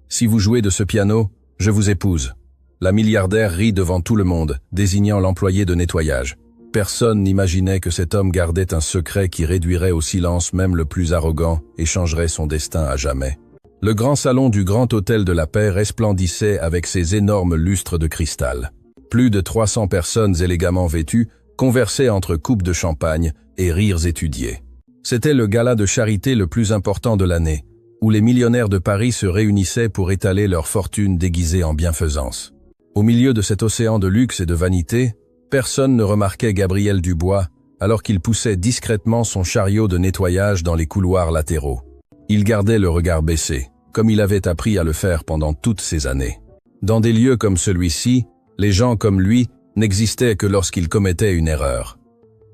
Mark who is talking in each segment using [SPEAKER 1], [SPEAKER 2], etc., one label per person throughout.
[SPEAKER 1] Si vous jouez de ce piano, je vous épouse. La milliardaire rit devant tout le monde, désignant l'employé de nettoyage. Personne n'imaginait que cet homme gardait un secret qui réduirait au silence même le plus arrogant et changerait son destin à jamais. Le grand salon du Grand Hôtel de la Paix resplendissait avec ses énormes lustres de cristal. Plus de 300 personnes élégamment vêtues conversaient entre coupes de champagne et rires étudiés. C'était le gala de charité le plus important de l'année, où les millionnaires de Paris se réunissaient pour étaler leur fortune déguisée en bienfaisance. Au milieu de cet océan de luxe et de vanité, personne ne remarquait Gabriel Dubois alors qu'il poussait discrètement son chariot de nettoyage dans les couloirs latéraux. Il gardait le regard baissé, comme il avait appris à le faire pendant toutes ces années. Dans des lieux comme celui-ci, les gens comme lui n'existaient que lorsqu'ils commettaient une erreur.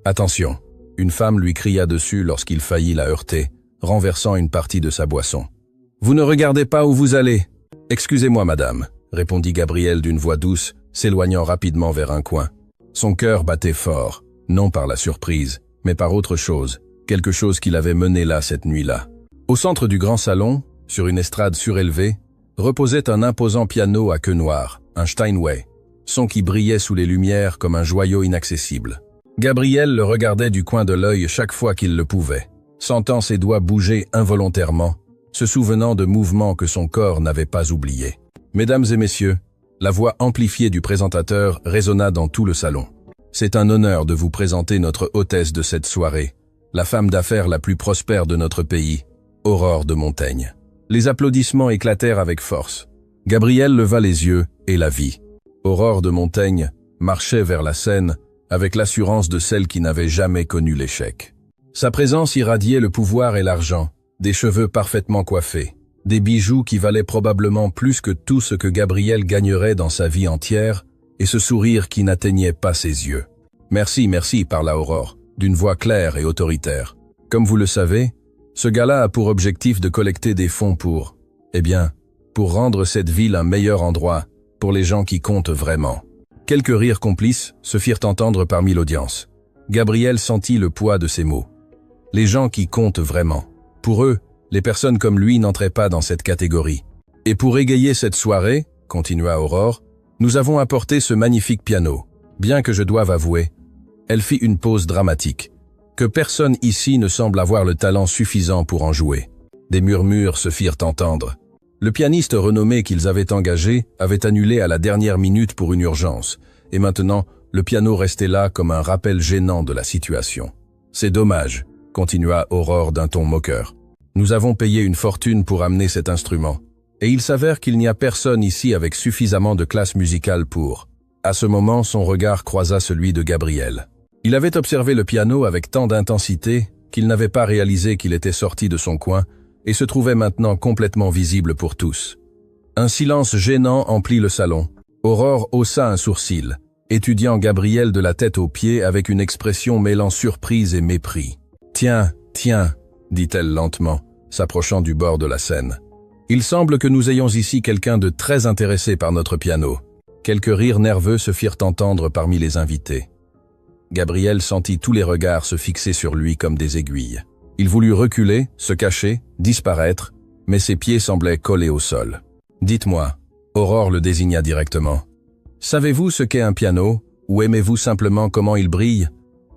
[SPEAKER 1] Attention, une femme lui cria dessus lorsqu'il faillit la heurter, renversant une partie de sa boisson. « Vous ne regardez pas où vous allez ?»« Excusez-moi, madame », répondit Gabriel d'une voix douce, s'éloignant rapidement vers un coin. Son cœur battait fort, non par la surprise, mais par autre chose, quelque chose qui l'avait mené là cette nuit-là. Au centre du grand salon, sur une estrade surélevée, reposait un imposant piano à queue noire, un Steinway, son qui brillait sous les lumières comme un joyau inaccessible. Gabriel le regardait du coin de l'œil chaque fois qu'il le pouvait, sentant ses doigts bouger involontairement, se souvenant de mouvements que son corps n'avait pas oubliés. Mesdames et messieurs, la voix amplifiée du présentateur résonna dans tout le salon. C'est un honneur de vous présenter notre hôtesse de cette soirée, la femme d'affaires la plus prospère de notre pays, Aurore de Montaigne. Les applaudissements éclatèrent avec force. Gabriel leva les yeux et la vit. Aurore de Montaigne marchait vers la scène avec l'assurance de celle qui n'avait jamais connu l'échec. Sa présence irradiait le pouvoir et l'argent, des cheveux parfaitement coiffés, des bijoux qui valaient probablement plus que tout ce que Gabriel gagnerait dans sa vie entière, et ce sourire qui n'atteignait pas ses yeux. « Merci, merci » parla Aurore, d'une voix claire et autoritaire. « Comme vous le savez, ce gala a pour objectif de collecter des fonds pour rendre cette ville un meilleur endroit, pour les gens qui comptent vraiment. » Quelques rires complices se firent entendre parmi l'audience. Gabriel sentit le poids de ces mots. Les gens qui comptent vraiment. Pour eux, les personnes comme lui n'entraient pas dans cette catégorie. Et pour égayer cette soirée, continua Aurore, nous avons apporté ce magnifique piano. Bien que je doive avouer, elle fit une pause dramatique, que personne ici ne semble avoir le talent suffisant pour en jouer. Des murmures se firent entendre. Le pianiste renommé qu'ils avaient engagé avait annulé à la dernière minute pour une urgence, et maintenant, le piano restait là comme un rappel gênant de la situation. « C'est dommage », continua Aurore d'un ton moqueur. « Nous avons payé une fortune pour amener cet instrument, et il s'avère qu'il n'y a personne ici avec suffisamment de classe musicale pour... » À ce moment, son regard croisa celui de Gabriel. Il avait observé le piano avec tant d'intensité qu'il n'avait pas réalisé qu'il était sorti de son coin et se trouvait maintenant complètement visible pour tous. Un silence gênant emplit le salon. Aurore haussa un sourcil, étudiant Gabriel de la tête aux pieds avec une expression mêlant surprise et mépris. « Tiens, dit-elle lentement, s'approchant du bord de la scène. « Il semble que nous ayons ici quelqu'un de très intéressé par notre piano. » Quelques rires nerveux se firent entendre parmi les invités. Gabriel sentit tous les regards se fixer sur lui comme des aiguilles. Il voulut reculer, se cacher, disparaître, mais ses pieds semblaient collés au sol. « Dites-moi », Aurore le désigna directement. « Savez-vous ce qu'est un piano, ou aimez-vous simplement comment il brille ?»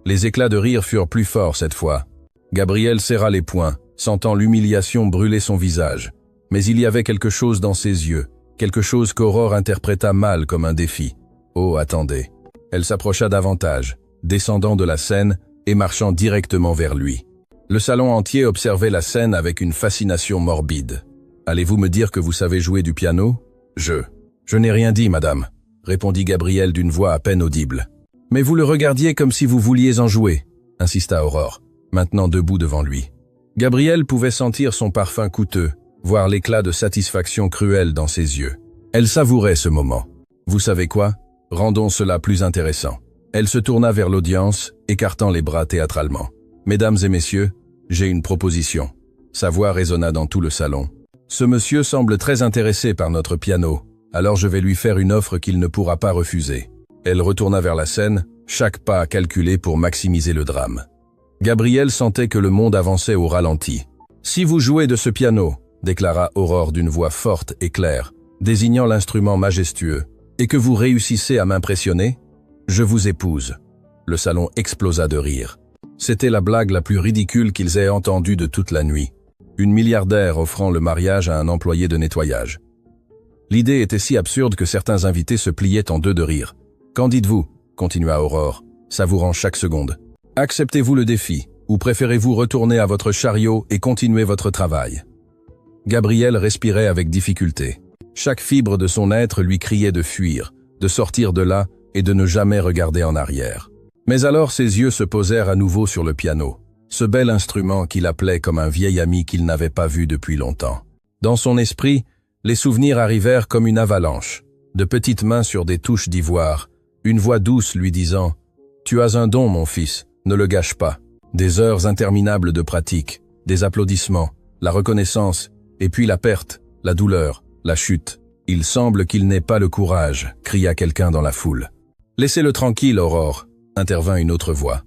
[SPEAKER 1] Les éclats de rire furent plus forts cette fois. Gabriel serra les poings, sentant l'humiliation brûler son visage. Mais il y avait quelque chose dans ses yeux, quelque chose qu'Aurore interpréta mal comme un défi. « Oh, attendez !» Elle s'approcha davantage, descendant de la scène et marchant directement vers lui. Le salon entier observait la scène avec une fascination morbide. « Allez-vous me dire que vous savez jouer du piano ?»« Je n'ai rien dit, madame », répondit Gabriel d'une voix à peine audible. « Mais vous le regardiez comme si vous vouliez en jouer », insista Aurore, maintenant debout devant lui. Gabriel pouvait sentir son parfum coûteux, voir l'éclat de satisfaction cruelle dans ses yeux. Elle savourait ce moment. « Vous savez quoi ? Rendons cela plus intéressant. » Elle se tourna vers l'audience, écartant les bras théâtralement. « Mesdames et messieurs, j'ai une proposition. » Sa voix résonna dans tout le salon. « Ce monsieur semble très intéressé par notre piano, alors je vais lui faire une offre qu'il ne pourra pas refuser. » Elle retourna vers la scène, chaque pas calculé pour maximiser le drame. Gabriel sentait que le monde avançait au ralenti. « Si vous jouez de ce piano, » déclara Aurore d'une voix forte et claire, désignant l'instrument majestueux. « Et que vous réussissez à m'impressionner? Je vous épouse. » Le salon explosa de rire. C'était la blague la plus ridicule qu'ils aient entendue de toute la nuit. Une milliardaire offrant le mariage à un employé de nettoyage. L'idée était si absurde que certains invités se pliaient en deux de rire. « Qu'en dites-vous » continua Aurore, savourant chaque seconde. « Acceptez-vous le défi, ou préférez-vous retourner à votre chariot et continuer votre travail ?» Gabriel respirait avec difficulté. Chaque fibre de son être lui criait de fuir, de sortir de là et de ne jamais regarder en arrière. Mais alors ses yeux se posèrent à nouveau sur le piano, ce bel instrument qu'il appelait comme un vieil ami qu'il n'avait pas vu depuis longtemps. Dans son esprit, les souvenirs arrivèrent comme une avalanche, de petites mains sur des touches d'ivoire, une voix douce lui disant « Tu as un don, mon fils, ne le gâche pas ». Des heures interminables de pratique, des applaudissements, la reconnaissance, et puis la perte, la douleur, la chute. « Il semble qu'il n'ait pas le courage », cria quelqu'un dans la foule. « Laissez-le tranquille, Aurore », intervint une autre voix.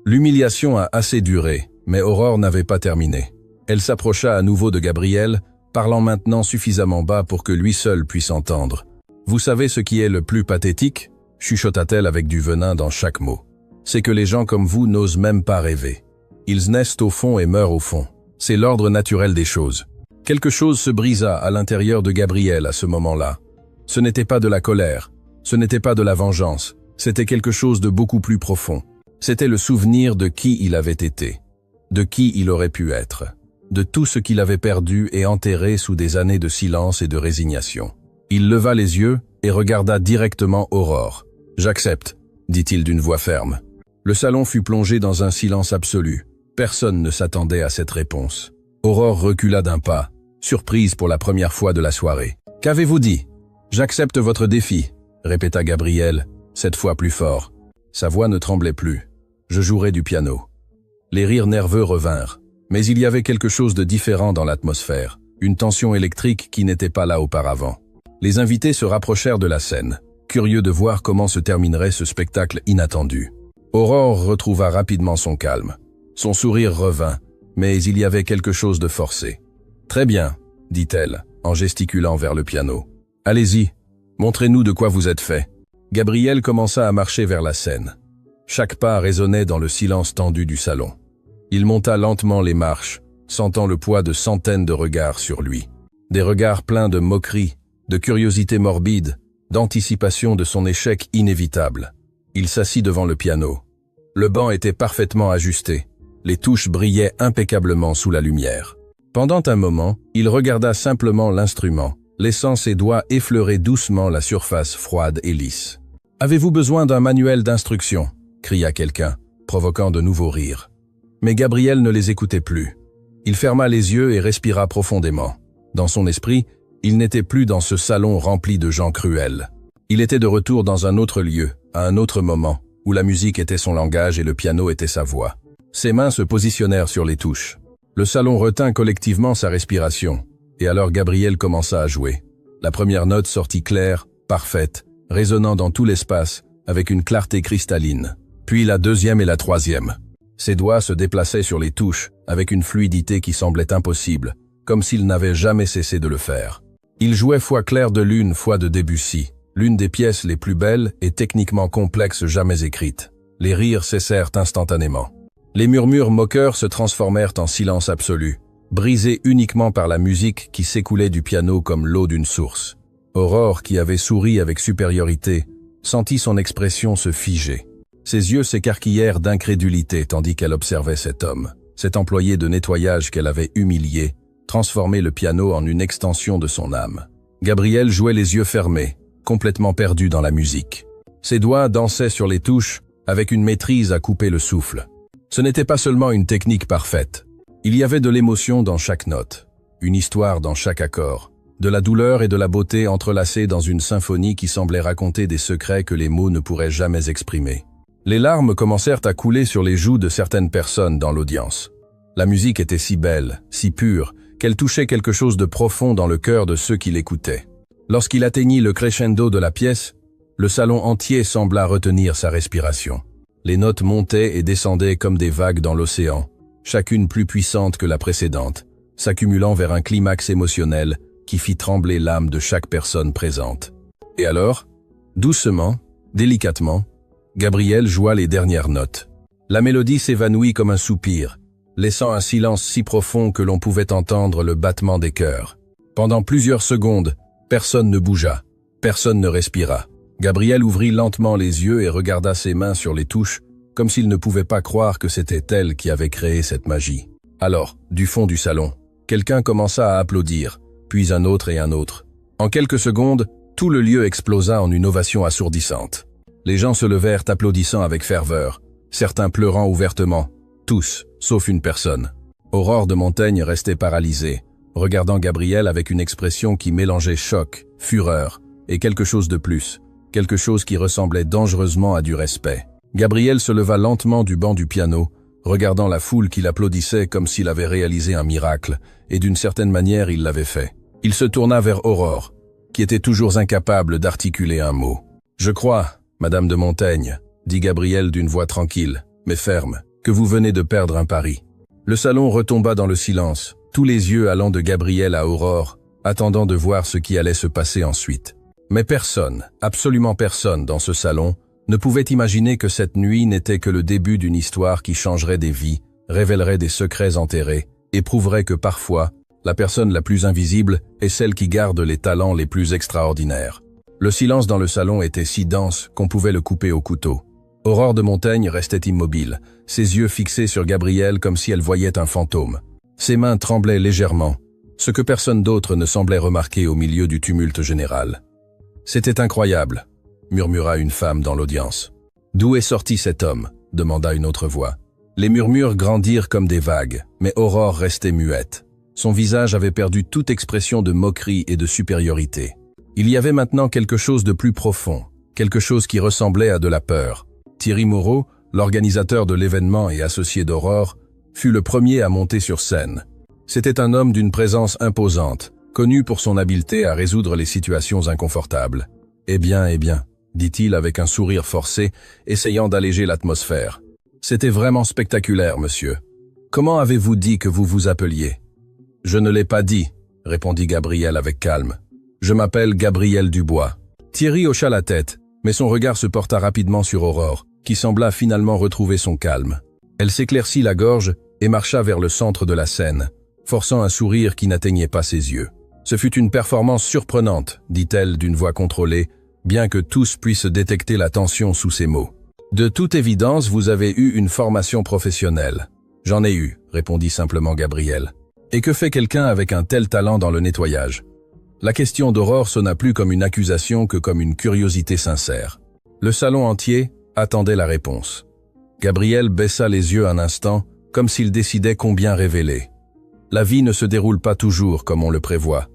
[SPEAKER 1] L'humiliation a assez duré, mais Aurore n'avait pas terminé. Elle s'approcha à nouveau de Gabriel, parlant maintenant suffisamment bas pour que lui seul puisse entendre. « Vous savez ce qui est le plus pathétique ?» chuchota-t-elle avec du venin dans chaque mot. « C'est que les gens comme vous n'osent même pas rêver. Ils naissent au fond et meurent au fond. C'est l'ordre naturel des choses. » Quelque chose se brisa à l'intérieur de Gabriel à ce moment-là. Ce n'était pas de la colère, ce n'était pas de la vengeance, c'était quelque chose de beaucoup plus profond. C'était le souvenir de qui il avait été, de qui il aurait pu être, de tout ce qu'il avait perdu et enterré sous des années de silence et de résignation. Il leva les yeux et regarda directement Aurore. « J'accepte », dit-il d'une voix ferme. Le salon fut plongé dans un silence absolu. Personne ne s'attendait à cette réponse. Aurore recula d'un pas, surprise pour la première fois de la soirée. « Qu'avez-vous dit ?»« J'accepte votre défi », répéta Gabriel, cette fois plus fort. Sa voix ne tremblait plus. « Je jouerai du piano. » Les rires nerveux revinrent, mais il y avait quelque chose de différent dans l'atmosphère, une tension électrique qui n'était pas là auparavant. Les invités se rapprochèrent de la scène, curieux de voir comment se terminerait ce spectacle inattendu. Aurore retrouva rapidement son calme. Son sourire revint, mais il y avait quelque chose de forcé. « Très bien », dit-elle, en gesticulant vers le piano. « Allez-y, montrez-nous de quoi vous êtes fait. » Gabriel commença à marcher vers la scène. Chaque pas résonnait dans le silence tendu du salon. Il monta lentement les marches, sentant le poids de centaines de regards sur lui. Des regards pleins de moquerie, de curiosité morbide, d'anticipation de son échec inévitable. Il s'assit devant le piano. Le banc était parfaitement ajusté. Les touches brillaient impeccablement sous la lumière. Pendant un moment, il regarda simplement l'instrument, laissant ses doigts effleurer doucement la surface froide et lisse. « Avez-vous besoin d'un manuel d'instruction ?» cria quelqu'un, provoquant de nouveaux rires. Mais Gabriel ne les écoutait plus. Il ferma les yeux et respira profondément. Dans son esprit, il n'était plus dans ce salon rempli de gens cruels. Il était de retour dans un autre lieu, à un autre moment, où la musique était son langage et le piano était sa voix. Ses mains se positionnèrent sur les touches. Le salon retint collectivement sa respiration, et alors Gabriel commença à jouer. La première note sortit claire, parfaite, résonnant dans tout l'espace, avec une clarté cristalline. Puis la deuxième et la troisième. Ses doigts se déplaçaient sur les touches, avec une fluidité qui semblait impossible, comme s'il n'avait jamais cessé de le faire. Il jouait Foi claire de lune, Foi de Debussy, l'une des pièces les plus belles et techniquement complexes jamais écrites. Les rires cessèrent instantanément. Les murmures moqueurs se transformèrent en silence absolu, brisés uniquement par la musique qui s'écoulait du piano comme l'eau d'une source. Aurore, qui avait souri avec supériorité, sentit son expression se figer. Ses yeux s'écarquillèrent d'incrédulité tandis qu'elle observait cet homme, cet employé de nettoyage qu'elle avait humilié, transformé le piano en une extension de son âme. Gabriel jouait les yeux fermés, complètement perdu dans la musique. Ses doigts dansaient sur les touches avec une maîtrise à couper le souffle. Ce n'était pas seulement une technique parfaite. Il y avait de l'émotion dans chaque note, une histoire dans chaque accord, de la douleur et de la beauté entrelacées dans une symphonie qui semblait raconter des secrets que les mots ne pourraient jamais exprimer. Les larmes commencèrent à couler sur les joues de certaines personnes dans l'audience. La musique était si belle, si pure, qu'elle touchait quelque chose de profond dans le cœur de ceux qui l'écoutaient. Lorsqu'il atteignit le crescendo de la pièce, le salon entier sembla retenir sa respiration. Les notes montaient et descendaient comme des vagues dans l'océan, chacune plus puissante que la précédente, s'accumulant vers un climax émotionnel qui fit trembler l'âme de chaque personne présente. Et alors, doucement, délicatement, Gabriel joua les dernières notes. La mélodie s'évanouit comme un soupir, laissant un silence si profond que l'on pouvait entendre le battement des cœurs. Pendant plusieurs secondes, personne ne bougea, personne ne respira. Gabriel ouvrit lentement les yeux et regarda ses mains sur les touches, comme s'il ne pouvait pas croire que c'était elle qui avait créé cette magie. Alors, du fond du salon, quelqu'un commença à applaudir, puis un autre et un autre. En quelques secondes, tout le lieu explosa en une ovation assourdissante. Les gens se levèrent applaudissant avec ferveur, certains pleurant ouvertement, tous, sauf une personne. Aurore de Montaigne restait paralysée, regardant Gabriel avec une expression qui mélangeait choc, fureur et quelque chose de plus, quelque chose qui ressemblait dangereusement à du respect. Gabriel se leva lentement du banc du piano, regardant la foule qui l'applaudissait comme s'il avait réalisé un miracle, et d'une certaine manière il l'avait fait. Il se tourna vers Aurore, qui était toujours incapable d'articuler un mot. « Je crois, Madame de Montaigne, dit Gabriel d'une voix tranquille, mais ferme, que vous venez de perdre un pari. » Le salon retomba dans le silence, tous les yeux allant de Gabriel à Aurore, attendant de voir ce qui allait se passer ensuite. Mais personne, absolument personne dans ce salon, ne pouvait imaginer que cette nuit n'était que le début d'une histoire qui changerait des vies, révélerait des secrets enterrés, et prouverait que parfois, la personne la plus invisible est celle qui garde les talents les plus extraordinaires. Le silence dans le salon était si dense qu'on pouvait le couper au couteau. Aurore de Montaigne restait immobile, ses yeux fixés sur Gabriel comme si elle voyait un fantôme. Ses mains tremblaient légèrement, ce que personne d'autre ne semblait remarquer au milieu du tumulte général. « C'était incroyable », murmura une femme dans l'audience. « D'où est sorti cet homme ?» demanda une autre voix. Les murmures grandirent comme des vagues, mais Aurore restait muette. Son visage avait perdu toute expression de moquerie et de supériorité. Il y avait maintenant quelque chose de plus profond, quelque chose qui ressemblait à de la peur. Thierry Moreau, l'organisateur de l'événement et associé d'Aurore, fut le premier à monter sur scène. C'était un homme d'une présence imposante, connu pour son habileté à résoudre les situations inconfortables. « Eh bien, dit-il avec un sourire forcé, essayant d'alléger l'atmosphère. « C'était vraiment spectaculaire, monsieur. Comment avez-vous dit que vous vous appeliez ?»« Je ne l'ai pas dit, » répondit Gabriel avec calme. « Je m'appelle Gabriel Dubois. » Thierry hocha la tête, mais son regard se porta rapidement sur Aurore, qui sembla finalement retrouver son calme. Elle s'éclaircit la gorge et marcha vers le centre de la scène, forçant un sourire qui n'atteignait pas ses yeux. « Ce fut une performance surprenante, dit-elle d'une voix contrôlée, bien que tous puissent détecter la tension sous ses mots. De toute évidence, vous avez eu une formation professionnelle. J'en ai eu, répondit simplement Gabriel. Et que fait quelqu'un avec un tel talent dans le nettoyage? La question d'Aurore sonna plus comme une accusation que comme une curiosité sincère. Le salon entier attendait la réponse. Gabriel baissa les yeux un instant, comme s'il décidait combien révéler. La vie ne se déroule pas toujours comme on le prévoit,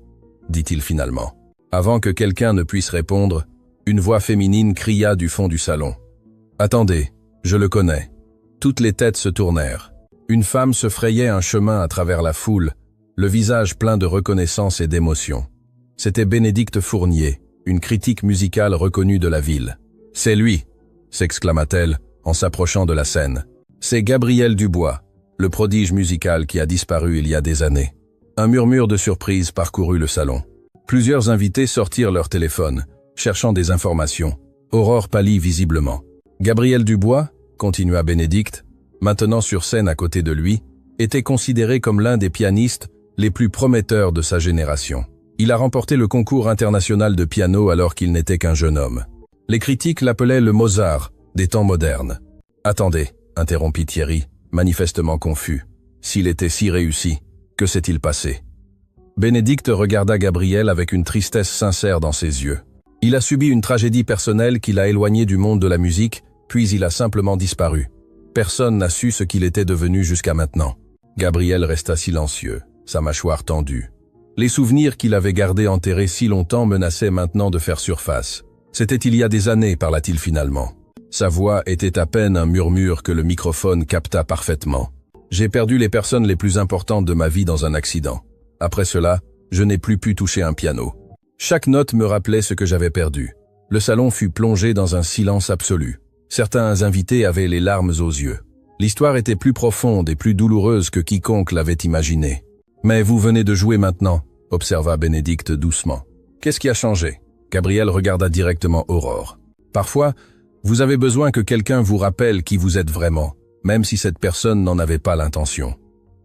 [SPEAKER 1] dit-il finalement. Avant que quelqu'un ne puisse répondre, une voix féminine cria du fond du salon. « Attendez, je le connais. » Toutes les têtes se tournèrent. Une femme se frayait un chemin à travers la foule, le visage plein de reconnaissance et d'émotion. C'était Bénédicte Fournier, une critique musicale reconnue de la ville. « C'est lui !» s'exclama-t-elle en s'approchant de la scène. « C'est Gabriel Dubois, le prodige musical qui a disparu il y a des années. » Un murmure de surprise parcourut le salon. Plusieurs invités sortirent leur téléphone, cherchant des informations. Aurore pâlit visiblement. Gabriel Dubois, continua Bénédicte, maintenant sur scène à côté de lui, était considéré comme l'un des pianistes les plus prometteurs de sa génération. Il a remporté le concours international de piano alors qu'il n'était qu'un jeune homme. Les critiques l'appelaient le Mozart des temps modernes. « Attendez, » interrompit Thierry, manifestement confus. « S'il était si réussi, que s'est-il passé ?» Bénédicte regarda Gabriel avec une tristesse sincère dans ses yeux. Il a subi une tragédie personnelle qui l'a éloigné du monde de la musique, puis il a simplement disparu. Personne n'a su ce qu'il était devenu jusqu'à maintenant. Gabriel resta silencieux, sa mâchoire tendue. Les souvenirs qu'il avait gardés enterrés si longtemps menaçaient maintenant de faire surface. C'était il y a des années, parla-t-il finalement. Sa voix était à peine un murmure que le microphone capta parfaitement. J'ai perdu les personnes les plus importantes de ma vie dans un accident. Après cela, je n'ai plus pu toucher un piano. Chaque note me rappelait ce que j'avais perdu. Le salon fut plongé dans un silence absolu. Certains invités avaient les larmes aux yeux. L'histoire était plus profonde et plus douloureuse que quiconque l'avait imaginé. Mais vous venez de jouer maintenant, observa Bénédicte doucement. Qu'est-ce qui a changé? Gabriel regarda directement Aurore. Parfois, vous avez besoin que quelqu'un vous rappelle qui vous êtes vraiment, même si cette personne n'en avait pas l'intention.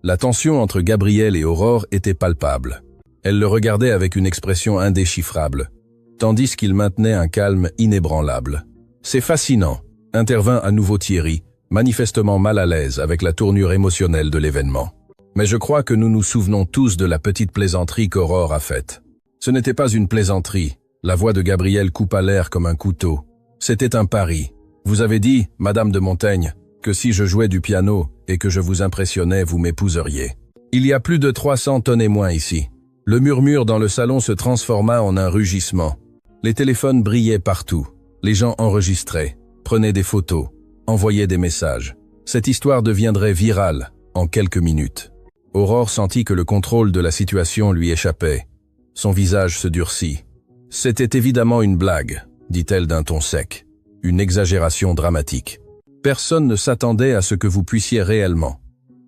[SPEAKER 1] La tension entre Gabriel et Aurore était palpable. Elle le regardait avec une expression indéchiffrable, tandis qu'il maintenait un calme inébranlable. C'est fascinant, intervint à nouveau Thierry, manifestement mal à l'aise avec la tournure émotionnelle de l'événement. Mais je crois que nous nous souvenons tous de la petite plaisanterie qu'Aurore a faite. Ce n'était pas une plaisanterie, la voix de Gabriel coupa l'air comme un couteau. C'était un pari. Vous avez dit, Madame de Montaigne, que si je jouais du piano et que je vous impressionnais, vous m'épouseriez. Il y a plus de 300 témoins ici. Le murmure dans le salon se transforma en un rugissement. Les téléphones brillaient partout. Les gens enregistraient, prenaient des photos, envoyaient des messages. Cette histoire deviendrait virale en quelques minutes. Aurore sentit que le contrôle de la situation lui échappait. Son visage se durcit. « C'était évidemment une blague », dit-elle d'un ton sec. « Une exagération dramatique. Personne ne s'attendait à ce que vous puissiez réellement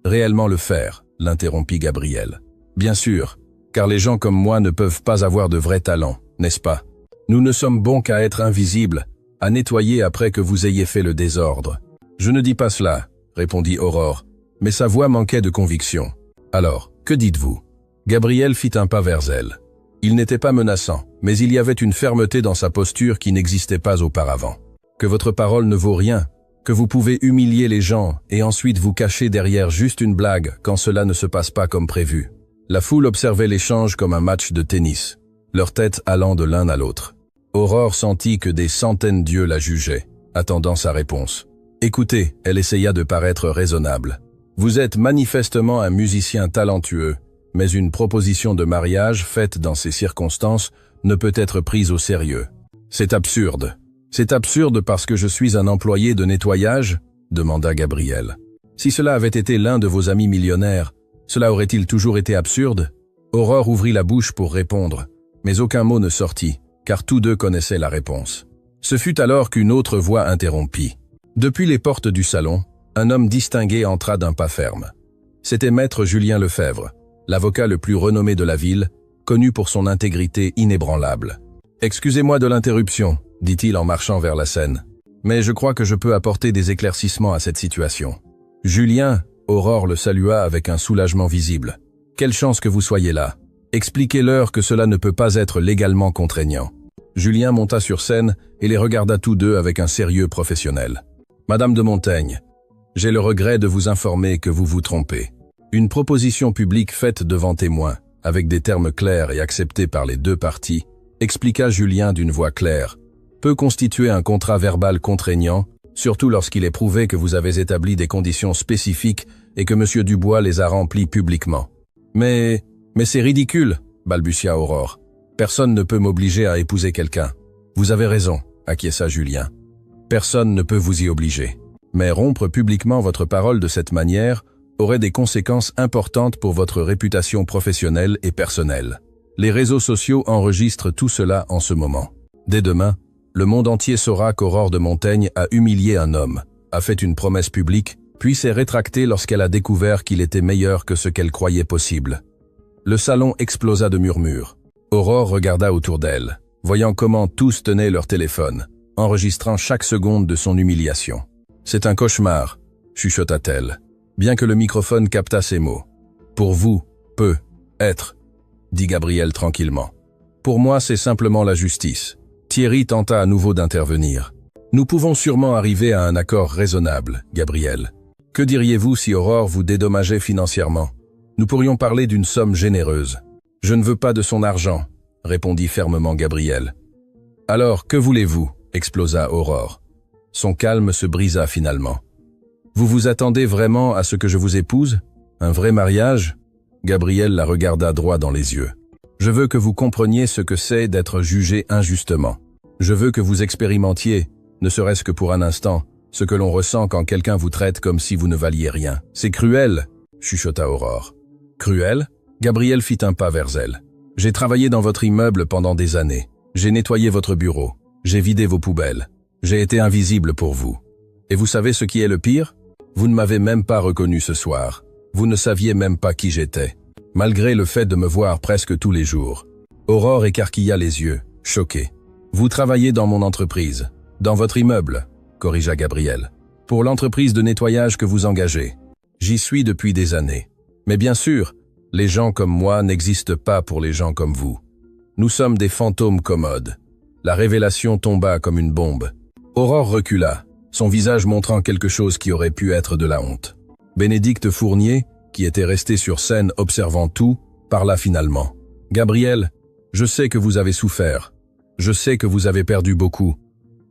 [SPEAKER 1] le faire », l'interrompit Gabriel. « Bien sûr, car les gens comme moi ne peuvent pas avoir de vrai talent, n'est-ce pas? Nous ne sommes bons qu'à être invisibles, à nettoyer après que vous ayez fait le désordre. »« Je ne dis pas cela », répondit Aurore, mais sa voix manquait de conviction. « Alors, que dites-vous » Gabriel fit un pas vers elle. Il n'était pas menaçant, mais il y avait une fermeté dans sa posture qui n'existait pas auparavant. « Que votre parole ne vaut rien, que vous pouvez humilier les gens et ensuite vous cacher derrière juste une blague quand cela ne se passe pas comme prévu. » La foule observait l'échange comme un match de tennis, leurs têtes allant de l'un à l'autre. Aurore sentit que des centaines d'yeux la jugeaient, attendant sa réponse. « Écoutez, elle essaya de paraître raisonnable. Vous êtes manifestement un musicien talentueux, mais une proposition de mariage faite dans ces circonstances ne peut être prise au sérieux. C'est absurde. C'est absurde parce que je suis un employé de nettoyage ?» demanda Gabriel. « Si cela avait été l'un de vos amis millionnaires, cela aurait-il toujours été absurde ?» Aurore ouvrit la bouche pour répondre, mais aucun mot ne sortit, car tous deux connaissaient la réponse. Ce fut alors qu'une autre voix interrompit. Depuis les portes du salon, un homme distingué entra d'un pas ferme. C'était maître Julien Lefebvre, l'avocat le plus renommé de la ville, connu pour son intégrité inébranlable. « Excusez-moi de l'interruption », dit-il en marchant vers la scène, « mais je crois que je peux apporter des éclaircissements à cette situation. » Julien, Aurore le salua avec un soulagement visible. « Quelle chance que vous soyez là. Expliquez-leur que cela ne peut pas être légalement contraignant. » Julien monta sur scène et les regarda tous deux avec un sérieux professionnel. « Madame de Montaigne, j'ai le regret de vous informer que vous vous trompez. Une proposition publique faite devant témoins, avec des termes clairs et acceptés par les deux parties, expliqua Julien d'une voix claire, peut constituer un contrat verbal contraignant, surtout lorsqu'il est prouvé que vous avez établi des conditions spécifiques et que M. Dubois les a remplies publiquement. « Mais c'est ridicule », balbutia Aurore. « Personne ne peut m'obliger à épouser quelqu'un. »« Vous avez raison », acquiesça Julien. « Personne ne peut vous y obliger. Mais rompre publiquement votre parole de cette manière aurait des conséquences importantes pour votre réputation professionnelle et personnelle. Les réseaux sociaux enregistrent tout cela en ce moment. Dès demain, le monde entier saura qu'Aurore de Montaigne a humilié un homme, a fait une promesse publique, puis s'est rétractée lorsqu'elle a découvert qu'il était meilleur que ce qu'elle croyait possible. » Le salon explosa de murmures. Aurore regarda autour d'elle, voyant comment tous tenaient leur téléphone, enregistrant chaque seconde de son humiliation. « C'est un cauchemar », chuchota-t-elle, bien que le microphone captât ces mots. « Pour vous, peut être », dit Gabriel tranquillement. « Pour moi, c'est simplement la justice. » Thierry tenta à nouveau d'intervenir. « Nous pouvons sûrement arriver à un accord raisonnable, Gabriel. Que diriez-vous si Aurore vous dédommageait financièrement? Nous pourrions parler d'une somme généreuse. »« Je ne veux pas de son argent, » répondit fermement Gabriel. « Alors, que voulez-vous » explosa Aurore. Son calme se brisa finalement. « Vous vous attendez vraiment à ce que je vous épouse? Un vrai mariage ?» Gabriel la regarda droit dans les yeux. « Je veux que vous compreniez ce que c'est d'être jugé injustement. Je veux que vous expérimentiez, ne serait-ce que pour un instant, ce que l'on ressent quand quelqu'un vous traite comme si vous ne valiez rien. C'est cruel, » chuchota Aurore. « Cruel ?» Gabriel fit un pas vers elle. « J'ai travaillé dans votre immeuble pendant des années. J'ai nettoyé votre bureau. J'ai vidé vos poubelles. J'ai été invisible pour vous. Et vous savez ce qui est le pire? Vous ne m'avez même pas reconnu ce soir. Vous ne saviez même pas qui j'étais. malgré le fait de me voir presque tous les jours. Aurore écarquilla les yeux, choquée. Vous travaillez dans mon entreprise, dans votre immeuble, corrigea Gabriel. Pour l'entreprise de nettoyage que vous engagez. J'y suis depuis des années. Mais bien sûr, les gens comme moi n'existent pas pour les gens comme vous. Nous sommes des fantômes commodes. La révélation tomba comme une bombe. Aurore recula, son visage montrant quelque chose qui aurait pu être de la honte. Bénédicte Fournier, qui était resté sur scène observant tout, parla finalement. « Gabriel, je sais que vous avez souffert. Je sais que vous avez perdu beaucoup.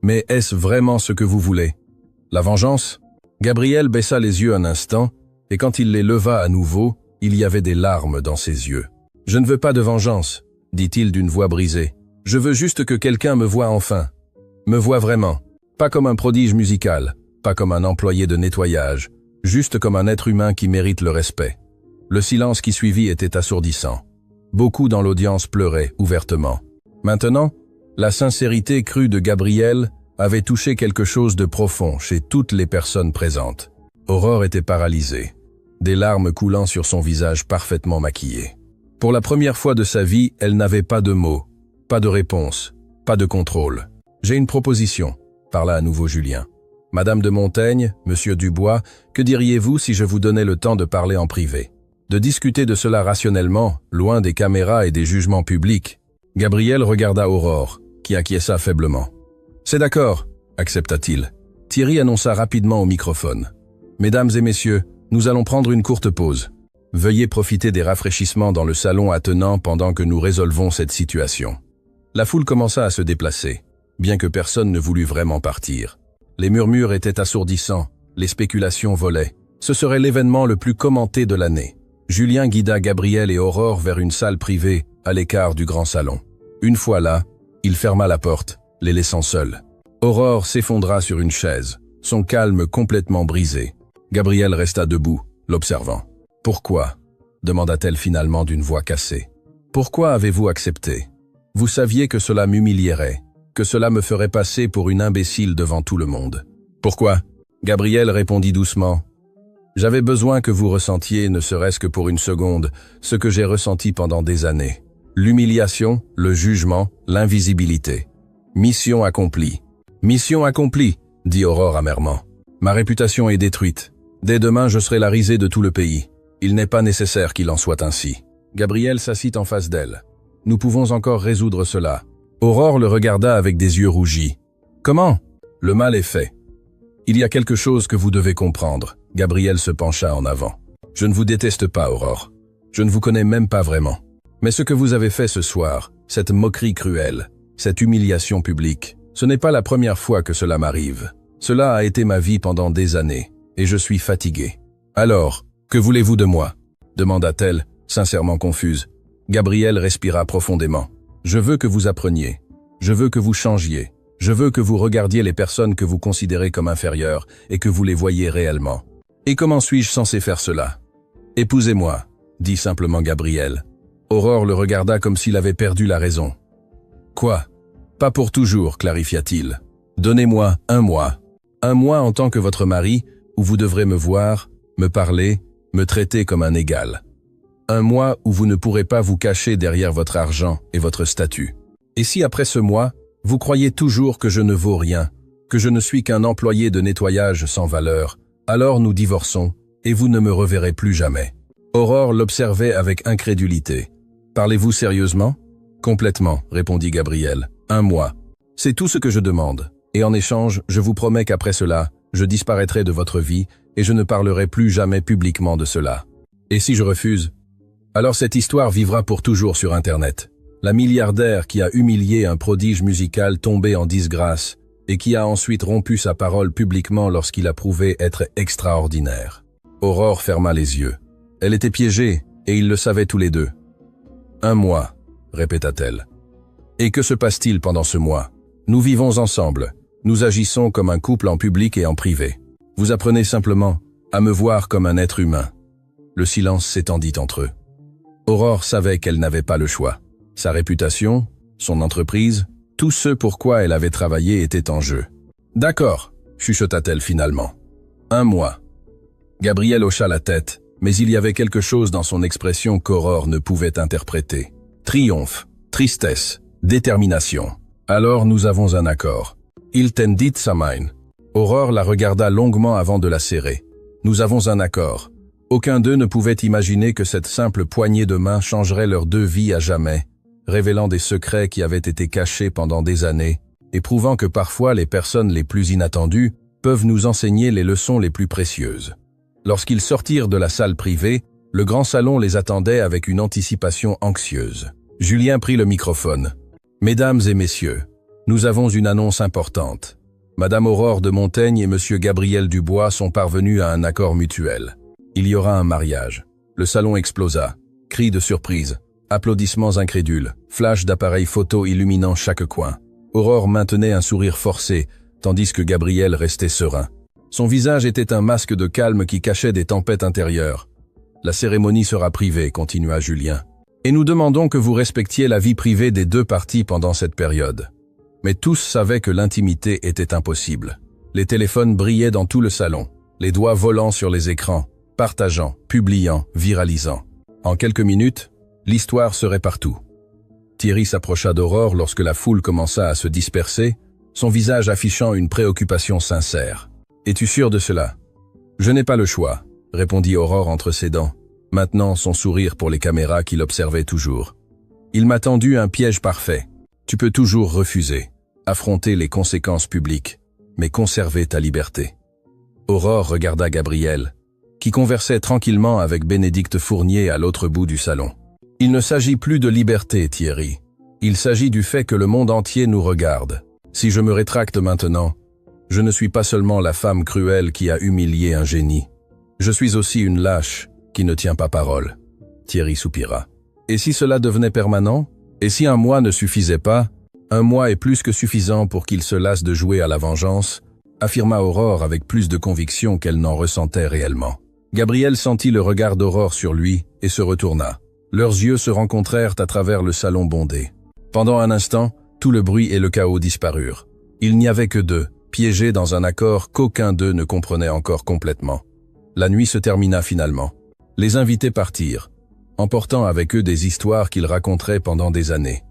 [SPEAKER 1] Mais est-ce vraiment ce que vous voulez? La vengeance ?» Gabriel baissa les yeux un instant, et quand il les leva à nouveau, il y avait des larmes dans ses yeux. « Je ne veux pas de vengeance, » dit-il d'une voix brisée. « Je veux juste que quelqu'un me voie enfin. Me voie vraiment. Pas comme un prodige musical, pas comme un employé de nettoyage, juste comme un être humain qui mérite le respect. » Le silence qui suivit était assourdissant. Beaucoup dans l'audience pleuraient ouvertement. Maintenant, la sincérité crue de Gabriel avait touché quelque chose de profond chez toutes les personnes présentes. Aurore était paralysée, des larmes coulant sur son visage parfaitement maquillé. Pour la première fois de sa vie, elle n'avait pas de mots, pas de réponse, pas de contrôle. « J'ai une proposition », parla à nouveau Julien. « Madame de Montaigne, Monsieur Dubois, que diriez-vous si je vous donnais le temps de parler en privé? De discuter de cela rationnellement, loin des caméras et des jugements publics. » Gabriel regarda Aurore, qui acquiesça faiblement. « C'est d'accord », accepta-t-il. Thierry annonça rapidement au microphone. « Mesdames et messieurs, nous allons prendre une courte pause. Veuillez profiter des rafraîchissements dans le salon attenant pendant que nous résolvons cette situation. » La foule commença à se déplacer, bien que personne ne voulût vraiment partir. Les murmures étaient assourdissants, les spéculations volaient. Ce serait l'événement le plus commenté de l'année. Julien guida Gabriel et Aurore vers une salle privée, à l'écart du grand salon. Une fois là, il ferma la porte, les laissant seuls. Aurore s'effondra sur une chaise, son calme complètement brisé. Gabriel resta debout, l'observant. « Pourquoi ?» demanda-t-elle finalement d'une voix cassée. « Pourquoi avez-vous accepté? Vous saviez que cela m'humilierait, que cela me ferait passer pour une imbécile devant tout le monde. »« Pourquoi ?» Gabriel répondit doucement. « J'avais besoin que vous ressentiez, ne serait-ce que pour une seconde, ce que j'ai ressenti pendant des années. L'humiliation, le jugement, l'invisibilité. Mission accomplie. »« Mission accomplie !» dit Aurore amèrement. « Ma réputation est détruite. Dès demain, je serai la risée de tout le pays. Il n'est pas nécessaire qu'il en soit ainsi. » Gabriel s'assit en face d'elle. « Nous pouvons encore résoudre cela. » Aurore le regarda avec des yeux rougis. « Comment ? Le mal est fait. Il y a quelque chose que vous devez comprendre. » Gabriel se pencha en avant. « Je ne vous déteste pas, Aurore. Je ne vous connais même pas vraiment. Mais ce que vous avez fait ce soir, cette moquerie cruelle, cette humiliation publique, ce n'est pas la première fois que cela m'arrive. Cela a été ma vie pendant des années, et je suis fatigué. Alors, que voulez-vous de moi ?» demanda-t-elle, sincèrement confuse. Gabriel respira profondément. « Je veux que vous appreniez. Je veux que vous changiez. Je veux que vous regardiez les personnes que vous considérez comme inférieures et que vous les voyiez réellement. Et comment suis-je censé faire cela ? Épousez-moi, dit simplement Gabriel. Aurore le regarda comme s'il avait perdu la raison. Quoi ? Pas pour toujours, clarifia-t-il. Donnez-moi 1 mois. 1 mois en tant que votre mari, où vous devrez me voir, me parler, me traiter comme un égal. 1 mois où vous ne pourrez pas vous cacher derrière votre argent et votre statut. Et si après ce mois, vous croyez toujours que je ne vaux rien, que je ne suis qu'un employé de nettoyage sans valeur, alors nous divorçons et vous ne me reverrez plus jamais. Aurore l'observait avec incrédulité. Parlez-vous sérieusement ? Complètement, répondit Gabriel. 1 mois. C'est tout ce que je demande. Et en échange, je vous promets qu'après cela, je disparaîtrai de votre vie et je ne parlerai plus jamais publiquement de cela. Et si je refuse ? Alors cette histoire vivra pour toujours sur Internet. La milliardaire qui a humilié un prodige musical tombé en disgrâce et qui a ensuite rompu sa parole publiquement lorsqu'il a prouvé être extraordinaire. Aurore ferma les yeux. Elle était piégée et ils le savaient tous les deux. 1 mois, répéta-t-elle. Et que se passe-t-il pendant ce mois ? Nous vivons ensemble. Nous agissons comme un couple en public et en privé. Vous apprenez simplement à me voir comme un être humain. Le silence s'étendit entre eux. Aurore savait qu'elle n'avait pas le choix. Sa réputation, son entreprise, tout ce pour quoi elle avait travaillé était en jeu. « D'accord », chuchota-t-elle finalement. 1 mois. Gabriel hocha la tête, Mais il y avait quelque chose dans son expression qu'Aurore ne pouvait interpréter. Triomphe, tristesse, détermination. Alors nous avons un accord. Il tendit sa main. Aurore la regarda longuement avant de la serrer. Nous avons un accord. Aucun d'eux ne pouvait imaginer que cette simple poignée de main changerait leurs deux vies à jamais, révélant des secrets qui avaient été cachés pendant des années, et prouvant que parfois les personnes les plus inattendues peuvent nous enseigner les leçons les plus précieuses. Lorsqu'ils sortirent de la salle privée, le grand salon les attendait avec une anticipation anxieuse. Julien prit le microphone. « Mesdames et messieurs, nous avons une annonce importante. Madame Aurore de Montaigne et Monsieur Gabriel Dubois sont parvenus à un accord mutuel. Il y aura un mariage. » Le salon explosa. Cris de surprise, applaudissements incrédules, flashs d'appareils photo illuminant chaque coin. Aurore maintenait un sourire forcé, tandis que Gabriel restait serein. Son visage était un masque de calme qui cachait des tempêtes intérieures. « La cérémonie sera privée, continua Julien. Et nous demandons que vous respectiez la vie privée des deux parties pendant cette période. » Mais tous savaient que l'intimité était impossible. Les téléphones brillaient dans tout le salon, les doigts volant sur les écrans, partageant, publiant, viralisant. En quelques minutes, l'histoire serait partout. Thierry s'approcha d'Aurore lorsque la foule commença à se disperser, son visage affichant une préoccupation sincère. « Es-tu sûr de cela ?»« Je n'ai pas le choix », répondit Aurore entre ses dents, maintenant son sourire pour les caméras qui l'observaient toujours. « Il m'a tendu un piège parfait. Tu peux toujours refuser, affronter les conséquences publiques, mais conserver ta liberté. » Aurore regarda Gabriel, qui conversait tranquillement avec Bénédicte Fournier à l'autre bout du salon. « Il ne s'agit plus de liberté, Thierry. Il s'agit du fait que le monde entier nous regarde. Si je me rétracte maintenant, je ne suis pas seulement la femme cruelle qui a humilié un génie. Je suis aussi une lâche qui ne tient pas parole. » Thierry soupira. « Et si cela devenait permanent ? Et si un mois ne suffisait pas ? Un mois est plus que suffisant pour qu'il se lasse de jouer à la vengeance, » affirma Aurore avec plus de conviction qu'elle n'en ressentait réellement. Gabriel sentit le regard d'Aurore sur lui et se retourna. Leurs yeux se rencontrèrent à travers le salon bondé. Pendant un instant, tout le bruit et le chaos disparurent. Il n'y avait que deux, piégés dans un accord qu'aucun d'eux ne comprenait encore complètement. La nuit se termina finalement. Les invités partirent, emportant avec eux des histoires qu'ils raconteraient pendant des années.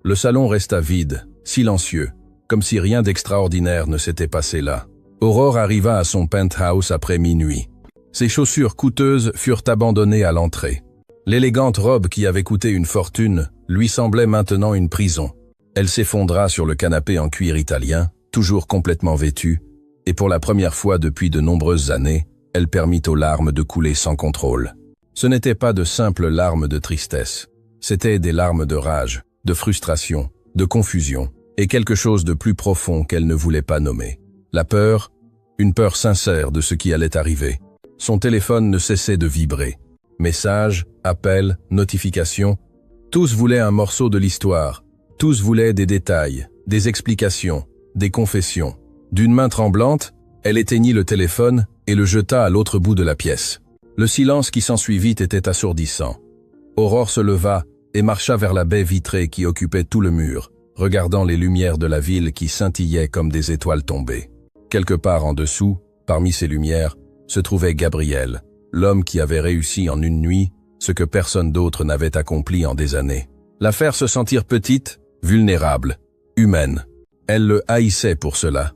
[SPEAKER 1] Le salon resta vide, silencieux, comme si rien d'extraordinaire ne s'était passé là. Aurore arriva à son penthouse après minuit. Ses chaussures coûteuses furent abandonnées à l'entrée. L'élégante robe qui avait coûté une fortune lui semblait maintenant une prison. Elle s'effondra sur le canapé en cuir italien, toujours complètement vêtue, et pour la première fois depuis de nombreuses années, elle permit aux larmes de couler sans contrôle. Ce n'étaient pas de simples larmes de tristesse, c'étaient des larmes de rage, de frustration, de confusion, et quelque chose de plus profond qu'elle ne voulait pas nommer. La peur, une peur sincère de ce qui allait arriver. Son téléphone ne cessait de vibrer. Messages, appels, notifications, tous voulaient un morceau de l'histoire, tous voulaient des détails, des explications, des confessions. D'une main tremblante, elle éteignit le téléphone et le jeta à l'autre bout de la pièce. Le silence qui s'ensuivit était assourdissant. Aurore se leva et marcha vers la baie vitrée qui occupait tout le mur, regardant les lumières de la ville qui scintillaient comme des étoiles tombées. Quelque part en dessous, parmi ces lumières, se trouvait Gabriel, l'homme qui avait réussi en une nuit ce que personne d'autre n'avait accompli en des années. La faire se sentir petite, vulnérable, humaine. Elle le haïssait pour cela.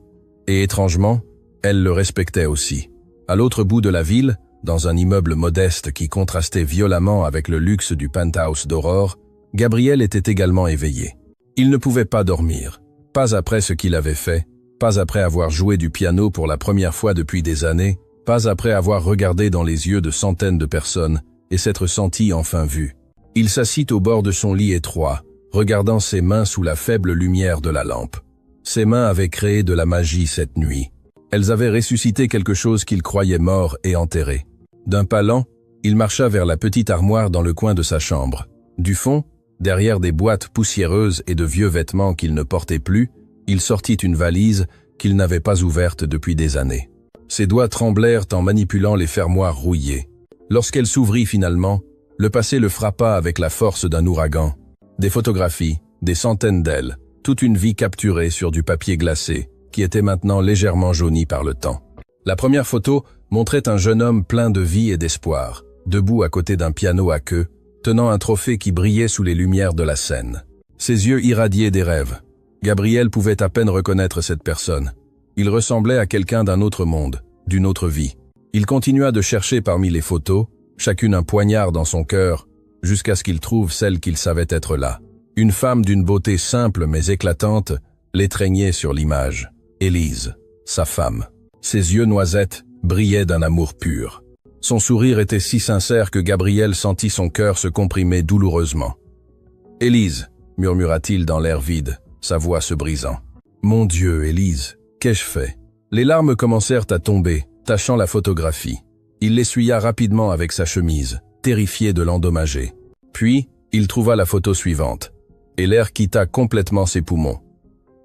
[SPEAKER 1] Et étrangement, elle le respectait aussi. À l'autre bout de la ville, dans un immeuble modeste qui contrastait violemment avec le luxe du penthouse d'Aurore, Gabriel était également éveillé. Il ne pouvait pas dormir, pas après ce qu'il avait fait, pas après avoir joué du piano pour la première fois depuis des années, pas après avoir regardé dans les yeux de centaines de personnes et s'être senti enfin vu. Il s'assit au bord de son lit étroit, regardant ses mains sous la faible lumière de la lampe. Ses mains avaient créé de la magie cette nuit. Elles avaient ressuscité quelque chose qu'il croyait mort et enterré. D'un pas lent, il marcha vers la petite armoire dans le coin de sa chambre. Du fond, derrière des boîtes poussiéreuses et de vieux vêtements qu'il ne portait plus, il sortit une valise qu'il n'avait pas ouverte depuis des années. Ses doigts tremblèrent en manipulant les fermoirs rouillés. Lorsqu'elle s'ouvrit finalement, le passé le frappa avec la force d'un ouragan. Des photographies, des centaines d'elles, toute une vie capturée sur du papier glacé, qui était maintenant légèrement jauni par le temps. La première photo montrait un jeune homme plein de vie et d'espoir, debout à côté d'un piano à queue, tenant un trophée qui brillait sous les lumières de la scène. Ses yeux irradiaient des rêves. Gabriel pouvait à peine reconnaître cette personne. Il ressemblait à quelqu'un d'un autre monde, d'une autre vie. Il continua de chercher parmi les photos, chacune un poignard dans son cœur, jusqu'à ce qu'il trouve celle qu'il savait être là. Une femme d'une beauté simple mais éclatante l'étreignait sur l'image. Élise, sa femme. Ses yeux noisettes brillaient d'un amour pur. Son sourire était si sincère que Gabriel sentit son cœur se comprimer douloureusement. « Élise » murmura-t-il dans l'air vide, sa voix se brisant. « Mon Dieu, Élise, qu'ai-je fait ?» Les larmes commencèrent à tomber, tachant la photographie. Il l'essuya rapidement avec sa chemise, terrifié de l'endommager. Puis, il trouva la photo suivante, et l'air quitta complètement ses poumons.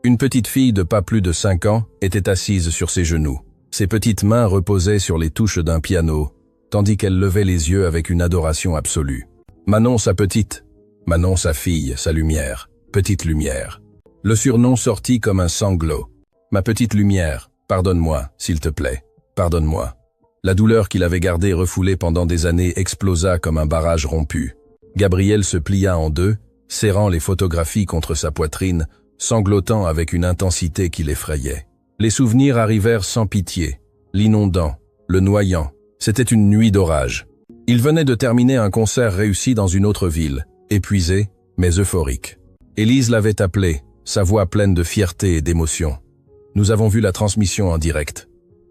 [SPEAKER 1] Une petite fille de pas plus de 5 ans était assise sur ses genoux. Ses petites mains reposaient sur les touches d'un piano, tandis qu'elle levait les yeux avec une adoration absolue. Manon sa petite, Manon sa fille, sa lumière, petite lumière. Le surnom sortit comme un sanglot. Ma petite lumière, pardonne-moi, s'il te plaît, pardonne-moi. La douleur qu'il avait gardée refoulée pendant des années explosa comme un barrage rompu. Gabriel se plia en deux, serrant les photographies contre sa poitrine, sanglotant avec une intensité qui l'effrayait. Les souvenirs arrivèrent sans pitié, l'inondant, le noyant. C'était une nuit d'orage. Il venait de terminer un concert réussi dans une autre ville, épuisé, mais euphorique. Élise l'avait appelé, sa voix pleine de fierté et d'émotion. Nous avons vu la transmission en direct.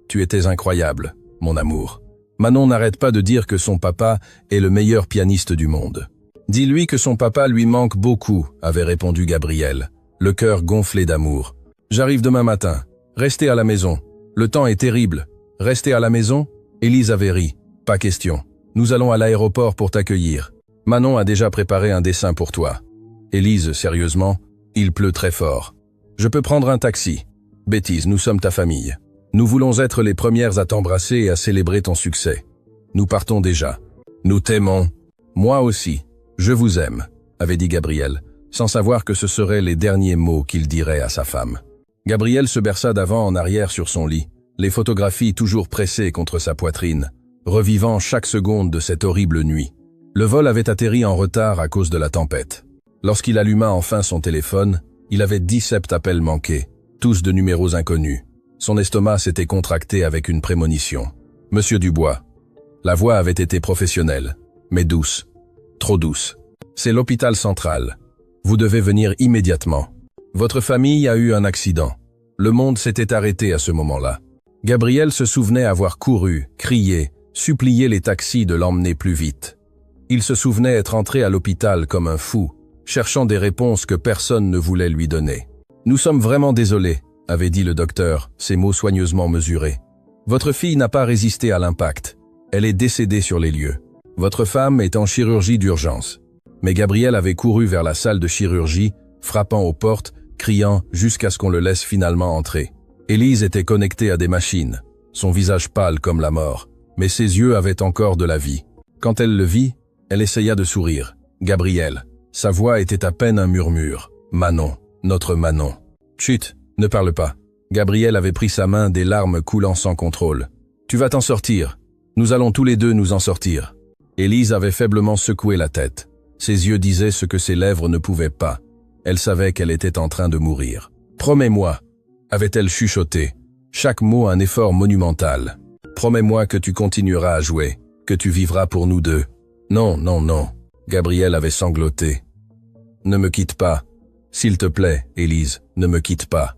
[SPEAKER 1] Tu étais incroyable, mon amour. Manon n'arrête pas de dire que son papa est le meilleur pianiste du monde. Dis-lui que son papa lui manque beaucoup, avait répondu Gabriel, le cœur gonflé d'amour. J'arrive demain matin. Restez à la maison. Le temps est terrible. Restez à la maison? Élise avait ri. Pas question. Nous allons à l'aéroport pour t'accueillir. Manon a déjà préparé un dessin pour toi. Élise, sérieusement, il pleut très fort. Je peux prendre un taxi. Bêtise, nous sommes ta famille. Nous voulons être les premières à t'embrasser et à célébrer ton succès. Nous partons déjà. Nous t'aimons. Moi aussi. Je vous aime, avait dit Gabriel, sans savoir que ce seraient les derniers mots qu'il dirait à sa femme. Gabriel se berça d'avant en arrière sur son lit, les photographies toujours pressées contre sa poitrine, revivant chaque seconde de cette horrible nuit. Le vol avait atterri en retard à cause de la tempête. Lorsqu'il alluma enfin son téléphone, il avait 17 appels manqués, tous de numéros inconnus. Son estomac s'était contracté avec une prémonition. « Monsieur Dubois ». La voix avait été professionnelle, mais douce. Trop douce. « C'est l'hôpital central. Vous devez venir immédiatement. Votre famille a eu un accident. » Le monde s'était arrêté à ce moment-là. Gabriel se souvenait avoir couru, crié, supplié les taxis de l'emmener plus vite. Il se souvenait être entré à l'hôpital comme un fou, cherchant des réponses que personne ne voulait lui donner. « Nous sommes vraiment désolés », avait dit le docteur, ses mots soigneusement mesurés. « Votre fille n'a pas résisté à l'impact. Elle est décédée sur les lieux. Votre femme est en chirurgie d'urgence. » Mais Gabriel avait couru vers la salle de chirurgie, frappant aux portes, criant jusqu'à ce qu'on le laisse finalement entrer. Élise était connectée à des machines, son visage pâle comme la mort, mais ses yeux avaient encore de la vie. Quand elle le vit, elle essaya de sourire. Gabriel. Sa voix était à peine un murmure. Manon, notre Manon. Chut, ne parle pas. Gabriel avait pris sa main, des larmes coulant sans contrôle. Tu vas t'en sortir. Nous allons tous les deux nous en sortir. Élise avait faiblement secoué la tête. Ses yeux disaient ce que ses lèvres ne pouvaient pas. Elle savait qu'elle était en train de mourir. Promets-moi, avait-elle chuchoté, chaque mot un effort monumental. Promets-moi que tu continueras à jouer, que tu vivras pour nous deux. Non, non, non. Gabriel avait sangloté. Ne me quitte pas. S'il te plaît, Élise, ne me quitte pas.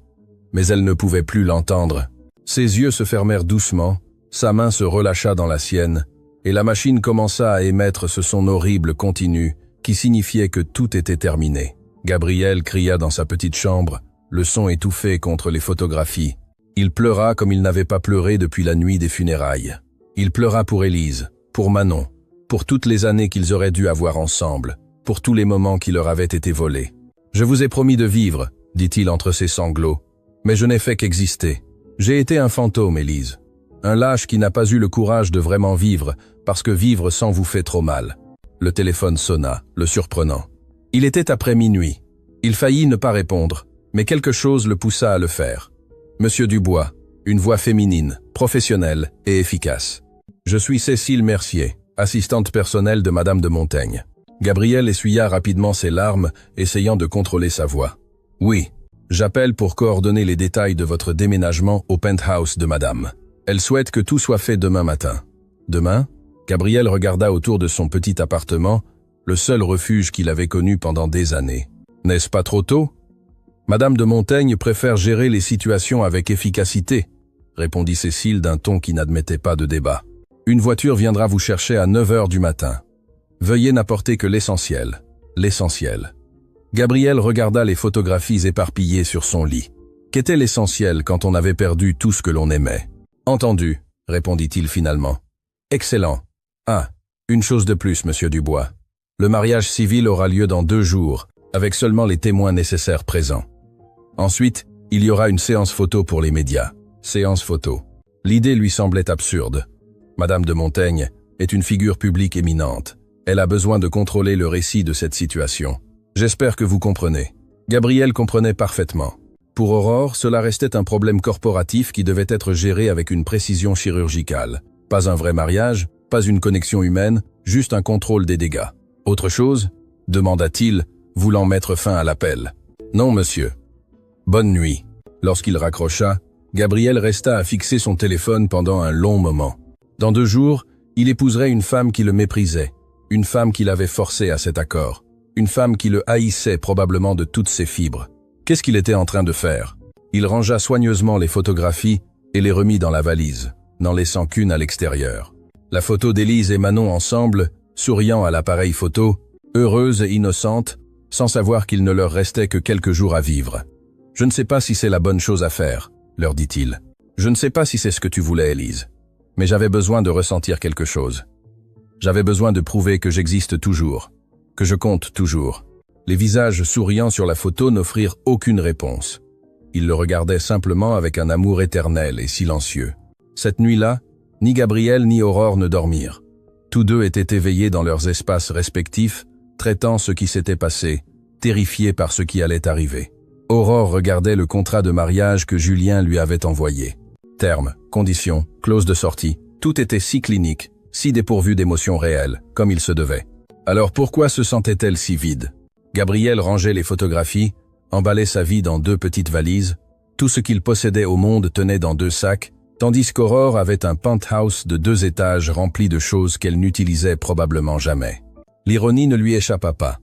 [SPEAKER 1] Mais elle ne pouvait plus l'entendre. Ses yeux se fermèrent doucement, sa main se relâcha dans la sienne, et la machine commença à émettre ce son horrible continu qui signifiait que tout était terminé. Gabriel cria dans sa petite chambre, le son étouffé contre les photographies. Il pleura comme il n'avait pas pleuré depuis la nuit des funérailles. Il pleura pour Élise, pour Manon, pour toutes les années qu'ils auraient dû avoir ensemble, pour tous les moments qui leur avaient été volés. « Je vous ai promis de vivre », dit-il entre ses sanglots, « mais je n'ai fait qu'exister. J'ai été un fantôme, Élise. Un lâche qui n'a pas eu le courage de vraiment vivre, parce que vivre sans vous fait trop mal. » Le téléphone sonna, le surprenant. Il était après minuit. Il faillit ne pas répondre, mais quelque chose le poussa à le faire. « Monsieur Dubois, Une voix féminine, professionnelle et efficace. « Je suis Cécile Mercier, assistante personnelle de Madame de Montaigne. » Gabriel essuya rapidement ses larmes, essayant de contrôler sa voix. « Oui, j'appelle pour coordonner les détails de votre déménagement au penthouse de Madame. Elle souhaite que tout soit fait demain matin. » Demain? Gabriel regarda autour de son petit appartement, le seul refuge qu'il avait connu pendant des années. « N'est-ce pas trop tôt? Madame de Montaigne préfère gérer les situations avec efficacité, » répondit Cécile d'un ton qui n'admettait pas de débat. « Une voiture viendra vous chercher à 9 heures du matin. Veuillez n'apporter que l'essentiel. L'essentiel. » Gabriel regarda les photographies éparpillées sur son lit. Qu'était l'essentiel quand on avait perdu tout ce que l'on aimait? « Entendu, » répondit-il finalement. « Excellent. Ah, une chose de plus, monsieur Dubois. Le mariage civil aura lieu dans 2 jours, avec seulement les témoins nécessaires présents. Ensuite, il y aura une séance photo pour les médias. Séance photo. » L'idée lui semblait absurde. Madame de Montaigne est une figure publique éminente. Elle a besoin de contrôler le récit de cette situation. J'espère que vous comprenez. Gabriel comprenait parfaitement. Pour Aurore, cela restait un problème corporatif qui devait être géré avec une précision chirurgicale. Pas un vrai mariage, pas une connexion humaine, juste un contrôle des dégâts. Autre chose? Demanda-t-il, voulant mettre fin à l'appel. Non, monsieur. Bonne nuit. Lorsqu'il raccrocha, Gabriel resta à fixer son téléphone pendant un long moment. Dans 2 jours, il épouserait une femme qui le méprisait, une femme qui l'avait forcé à cet accord, une femme qui le haïssait probablement de toutes ses fibres. Qu'est-ce qu'il était en train de faire? Il rangea soigneusement les photographies et les remit dans la valise, n'en laissant qu'une à l'extérieur. La photo d'Élise et Manon ensemble, souriant à l'appareil photo, heureuse et innocente, sans savoir qu'il ne leur restait que quelques jours à vivre. « Je ne sais pas si c'est la bonne chose à faire, » leur dit-il. « Je ne sais pas si c'est ce que tu voulais, Élise. Mais j'avais besoin de ressentir quelque chose. J'avais besoin de prouver que j'existe toujours, que je compte toujours. » Les visages souriants sur la photo n'offrirent aucune réponse. Ils le regardaient simplement avec un amour éternel et silencieux. Cette nuit-là, ni Gabriel ni Aurore ne dormirent. Tous deux étaient éveillés dans leurs espaces respectifs, traitant ce qui s'était passé, terrifiés par ce qui allait arriver. Aurore regardait le contrat de mariage que Julien lui avait envoyé. Termes, conditions, clauses de sortie, tout était si clinique, si dépourvu d'émotions réelles, comme il se devait. Alors pourquoi se sentait-elle si vide? Gabriel rangeait les photographies, emballait sa vie dans 2 petites valises, tout ce qu'il possédait au monde tenait dans 2 sacs, tandis qu'Aurore avait un penthouse de 2 étages rempli de choses qu'elle n'utilisait probablement jamais. L'ironie ne lui échappa pas.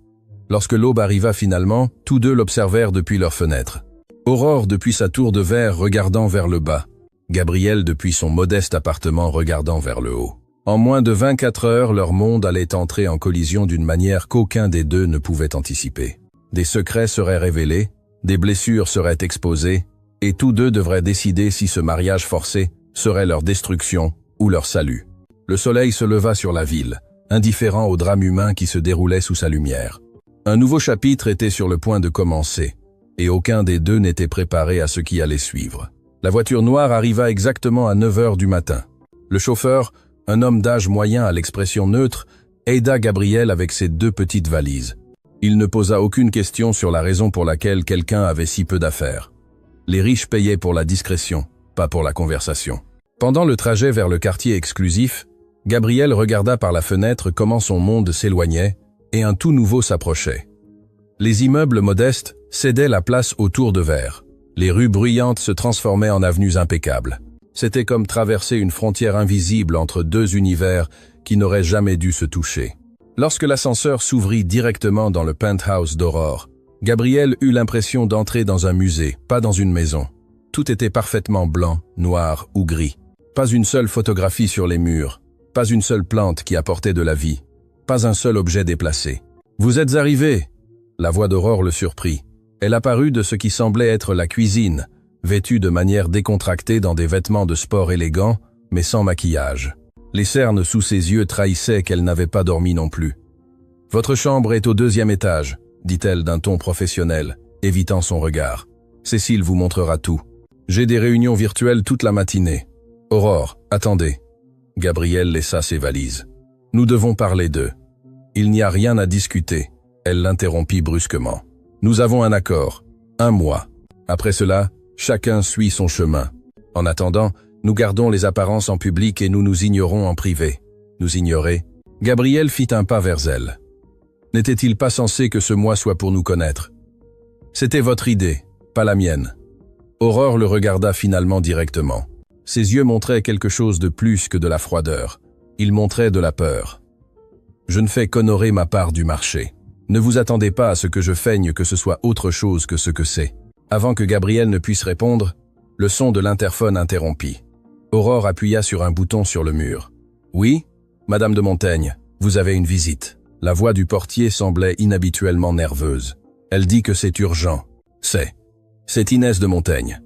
[SPEAKER 1] Lorsque l'aube arriva finalement, tous deux l'observèrent depuis leur fenêtre. Aurore depuis sa tour de verre regardant vers le bas, Gabriel depuis son modeste appartement regardant vers le haut. En moins de 24 heures, leur monde allait entrer en collision d'une manière qu'aucun des deux ne pouvait anticiper. Des secrets seraient révélés, des blessures seraient exposées, et tous deux devraient décider si ce mariage forcé serait leur destruction ou leur salut. Le soleil se leva sur la ville, indifférent au drame humain qui se déroulait sous sa lumière. Un nouveau chapitre était sur le point de commencer, et aucun des deux n'était préparé à ce qui allait suivre. La voiture noire arriva exactement à 9 heures du matin. Le chauffeur, un homme d'âge moyen à l'expression neutre, aida Gabriel avec ses 2 petites valises. Il ne posa aucune question sur la raison pour laquelle quelqu'un avait si peu d'affaires. Les riches payaient pour la discrétion, pas pour la conversation. Pendant le trajet vers le quartier exclusif, Gabriel regarda par la fenêtre comment son monde s'éloignait et un tout nouveau s'approchait. Les immeubles modestes cédaient la place aux tours de verre. Les rues bruyantes se transformaient en avenues impeccables. C'était comme traverser une frontière invisible entre 2 univers qui n'auraient jamais dû se toucher. Lorsque l'ascenseur s'ouvrit directement dans le penthouse d'Aurore, Gabriel eut l'impression d'entrer dans un musée, pas dans une maison. Tout était parfaitement blanc, noir ou gris. Pas une seule photographie sur les murs, pas une seule plante qui apportait de la vie, pas un seul objet déplacé. « Vous êtes arrivé !» La voix d'Aurore le surprit. Elle apparut de ce qui semblait être la cuisine, vêtue de manière décontractée dans des vêtements de sport élégants, mais sans maquillage. Les cernes sous ses yeux trahissaient qu'elle n'avait pas dormi non plus. « Votre chambre est au 2e étage, » dit-elle d'un ton professionnel, évitant son regard. « Cécile vous montrera tout. J'ai des réunions virtuelles toute la matinée. Aurore, attendez. » Gabriel laissa ses valises. « Nous devons parler d'eux. » « Il n'y a rien à discuter. » Elle l'interrompit brusquement. « Nous avons un accord. 1 mois. Après cela, chacun suit son chemin. » En attendant, nous gardons les apparences en public et nous nous ignorons en privé. Nous ignorer? Gabriel fit un pas vers elle. N'était-il pas censé que ce mois soit pour nous connaître? C'était votre idée, pas la mienne. Aurore le regarda finalement directement. Ses yeux montraient quelque chose de plus que de la froideur. Ils montraient de la peur. Je ne fais qu'honorer ma part du marché. Ne vous attendez pas à ce que je feigne que ce soit autre chose que ce que c'est. Avant que Gabriel ne puisse répondre, le son de l'interphone interrompit. Aurore appuya sur un bouton sur le mur. « Oui, Madame de Montaigne, vous avez une visite. » La voix du portier semblait inhabituellement nerveuse. Elle dit que c'est urgent. C'est Inès de Montaigne.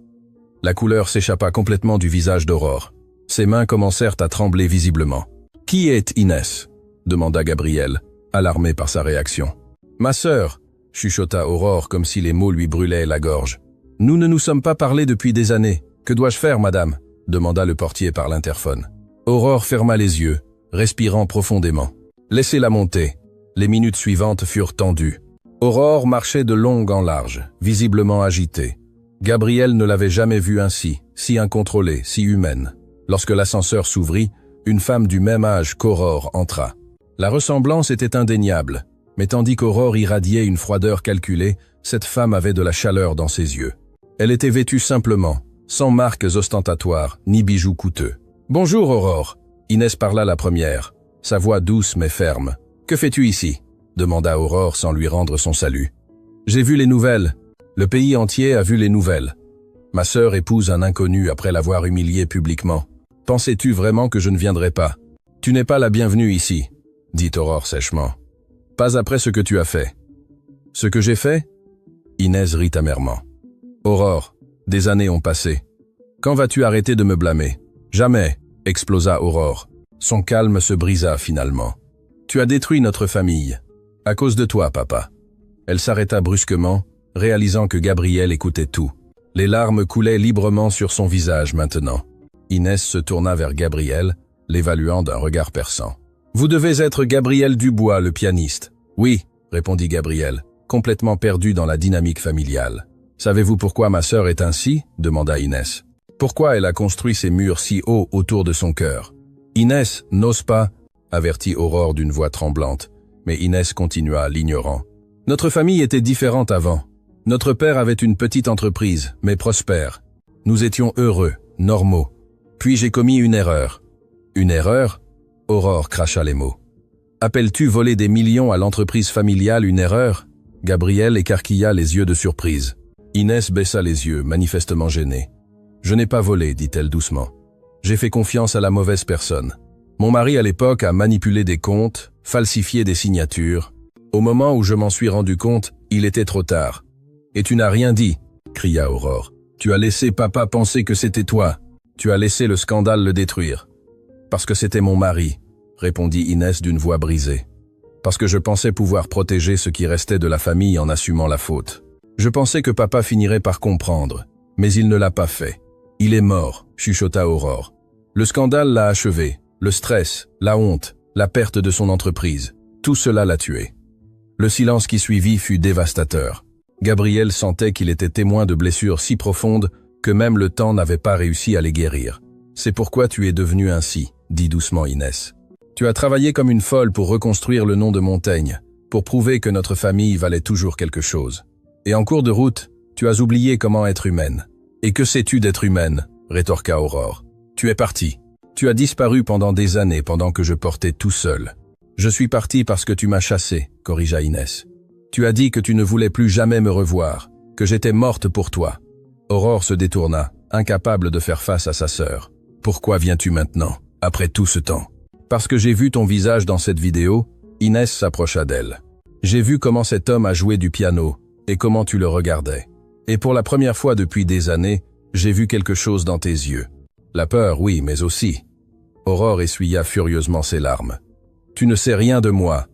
[SPEAKER 1] La couleur s'échappa complètement du visage d'Aurore. Ses mains commencèrent à trembler visiblement. « Qui est Inès ?» demanda Gabriel, alarmé par sa réaction. « Ma sœur !» chuchota Aurore comme si les mots lui brûlaient la gorge. « Nous ne nous sommes pas parlé depuis des années. Que dois-je faire, madame ?» demanda le portier par l'interphone. Aurore ferma les yeux, respirant profondément. « Laissez-la monter. » Les minutes suivantes furent tendues. Aurore marchait de long en large, visiblement agitée. Gabriel ne l'avait jamais vue ainsi, si incontrôlée, si humaine. Lorsque l'ascenseur s'ouvrit, une femme du même âge qu'Aurore entra. La ressemblance était indéniable, mais tandis qu'Aurore irradiait une froideur calculée, cette femme avait de la chaleur dans ses yeux. Elle était vêtue simplement, sans marques ostentatoires, ni bijoux coûteux. « Bonjour Aurore !» Inès parla la première, sa voix douce mais ferme. « Que fais-tu ici ?» demanda Aurore sans lui rendre son salut. « J'ai vu les nouvelles. Le pays entier a vu les nouvelles. Ma sœur épouse un inconnu après l'avoir humilié publiquement. Pensais-tu vraiment que je ne viendrais pas? Tu n'es pas la bienvenue ici, dit Aurore sèchement. Pas après ce que tu as fait. Ce que j'ai fait? Inès rit amèrement. Aurore, des années ont passé. Quand vas-tu arrêter de me blâmer? Jamais, explosa Aurore. Son calme se brisa finalement. Tu as détruit notre famille. À cause de toi, papa. Elle s'arrêta brusquement, réalisant que Gabriel écoutait tout. Les larmes coulaient librement sur son visage maintenant. Inès se tourna vers Gabriel, l'évaluant d'un regard perçant. « Vous devez être Gabriel Dubois, le pianiste. »« Oui, » répondit Gabriel, complètement perdu dans la dynamique familiale. « Savez-vous pourquoi ma sœur est ainsi » demanda Inès. « Pourquoi elle a construit ces murs si hauts autour de son cœur ?»« Inès, n'ose pas » avertit Aurore d'une voix tremblante, mais Inès continua, l'ignorant. « Notre famille était différente avant. Notre père avait une petite entreprise, mais prospère. Nous étions heureux, normaux. Puis j'ai commis une erreur. »« Une erreur ?» Aurore cracha les mots. « Appelles-tu voler des millions à l'entreprise familiale une erreur ?» Gabriel écarquilla les yeux de surprise. Inès baissa les yeux, manifestement gênée. « Je n'ai pas volé, dit-elle doucement. J'ai fait confiance à la mauvaise personne. Mon mari à l'époque a manipulé des comptes, falsifié des signatures. Au moment où je m'en suis rendu compte, il était trop tard. « Et tu n'as rien dit » cria Aurore. « Tu as laissé papa penser que c'était toi. Tu as laissé le scandale le détruire. »« Parce que c'était mon mari » répondit Inès d'une voix brisée. « Parce que je pensais pouvoir protéger ce qui restait de la famille en assumant la faute. Je pensais que papa finirait par comprendre, mais il ne l'a pas fait. Il est mort, chuchota Aurore. Le scandale l'a achevé, le stress, la honte, la perte de son entreprise, tout cela l'a tué. Le silence qui suivit fut dévastateur. Gabriel sentait qu'il était témoin de blessures si profondes que même le temps n'avait pas réussi à les guérir. « C'est pourquoi tu es devenue ainsi », dit doucement Inès. « Tu as travaillé comme une folle pour reconstruire le nom de Montaigne, pour prouver que notre famille valait toujours quelque chose. Et en cours de route, tu as oublié comment être humaine. Et que sais-tu d'être humaine ?» rétorqua Aurore. « Tu es partie. Tu as disparu pendant des années pendant que je portais tout seul. Je suis partie parce que tu m'as chassé, corrigea Inès. Tu as dit que tu ne voulais plus jamais me revoir, que j'étais morte pour toi. » Aurore se détourna, incapable de faire face à sa sœur. « Pourquoi viens-tu maintenant, après tout ce temps ?»« Parce que j'ai vu ton visage dans cette vidéo. » Inès s'approcha d'elle. « J'ai vu comment cet homme a joué du piano et comment tu le regardais. Et pour la première fois depuis des années, j'ai vu quelque chose dans tes yeux. La peur, oui, mais aussi. » Aurore essuya furieusement ses larmes. « Tu ne sais rien de moi. »«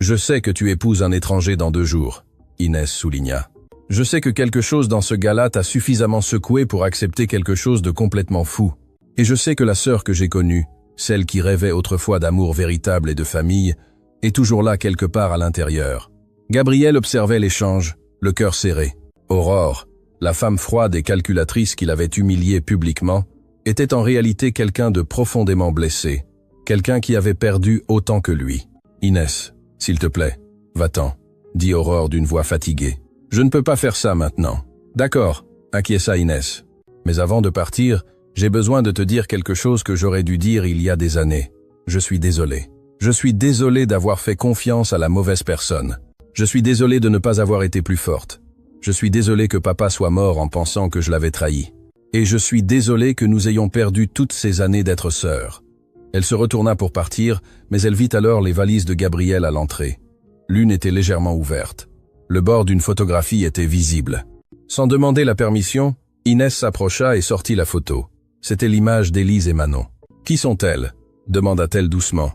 [SPEAKER 1] Je sais que tu épouses un étranger dans 2 jours, » Inès souligna. « Je sais que quelque chose dans ce gars-là t'a suffisamment secoué pour accepter quelque chose de complètement fou. Et je sais que la sœur que j'ai connue, celle qui rêvait autrefois d'amour véritable et de famille, est toujours là quelque part à l'intérieur. » Gabriel observait l'échange, le cœur serré. « Aurore, La femme froide et calculatrice qu'il avait humiliée publiquement était en réalité quelqu'un de profondément blessé, quelqu'un qui avait perdu autant que lui. « Inès, s'il te plaît, va-t'en », dit Aurore d'une voix fatiguée. « Je ne peux pas faire ça maintenant. »« D'accord, » acquiesça Inès. « Mais avant de partir, j'ai besoin de te dire quelque chose que j'aurais dû dire il y a des années. Je suis désolé. Je suis désolé d'avoir fait confiance à la mauvaise personne. Je suis désolé de ne pas avoir été plus forte. Je suis désolé que papa soit mort en pensant que je l'avais trahi. Et je suis désolé que nous ayons perdu toutes ces années d'être sœurs. » Elle se retourna pour partir, mais elle vit alors les valises de Gabriel à l'entrée. L'une était légèrement ouverte. Le bord d'une photographie était visible. Sans demander la permission, Inès s'approcha et sortit la photo. C'était l'image d'Élise et Manon. « Qui sont-elles » demanda-t-elle doucement.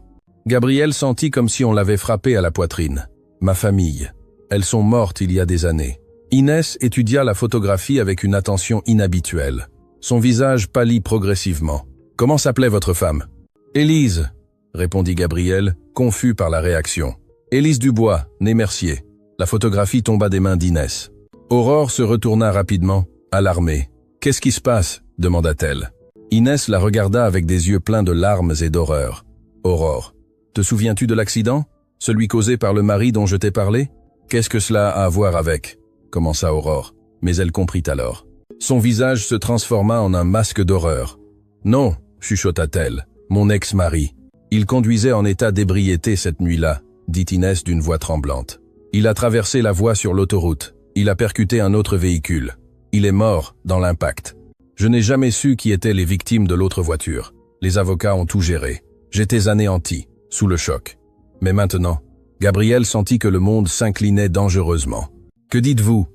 [SPEAKER 1] Gabriel sentit comme si on l'avait frappé à la poitrine. « Ma famille. Elles sont mortes il y a des années. » Inès étudia la photographie avec une attention inhabituelle. Son visage pâlit progressivement. « Comment s'appelait votre femme ?»« Élise » répondit Gabriel, confus par la réaction. « Élise Dubois, née Mercier. » La photographie tomba des mains d'Inès. Aurore se retourna rapidement, alarmée. « Qu'est-ce qui se passe ?» demanda-t-elle. Inès la regarda avec des yeux pleins de larmes et d'horreur. « Aurore, te souviens-tu de l'accident? Celui causé par le mari dont je t'ai parlé? Qu'est-ce que cela a à voir avec ?» commença Aurore, mais elle comprit alors. Son visage se transforma en un masque d'horreur. « Non, » chuchota-t-elle, « mon ex-mari. Il conduisait en état d'ébriété cette nuit-là, » dit Inès d'une voix tremblante. « Il a traversé la voie sur l'autoroute. Il a percuté un autre véhicule. Il est mort dans l'impact. Je n'ai jamais su qui étaient les victimes de l'autre voiture. Les avocats ont tout géré. J'étais anéanti, sous le choc. Mais maintenant, Gabriel sentit que le monde s'inclinait dangereusement. « Que dites-vous » ?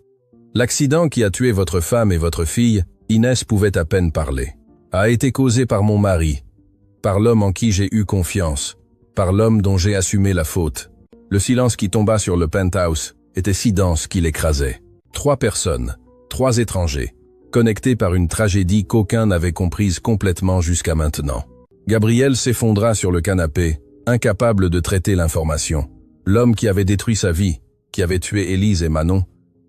[SPEAKER 1] L'accident qui a tué votre femme et votre fille, Inès pouvait à peine parler, a été causé par mon mari, par l'homme en qui j'ai eu confiance, par l'homme dont j'ai assumé la faute. Le silence qui tomba sur le penthouse était si dense qu'il écrasait. 3 personnes, 3 étrangers, connectés par une tragédie qu'aucun n'avait comprise complètement jusqu'à maintenant. Gabriel s'effondra sur le canapé, incapable de traiter l'information. L'homme qui avait détruit sa vie, qui avait tué Élise et Manon,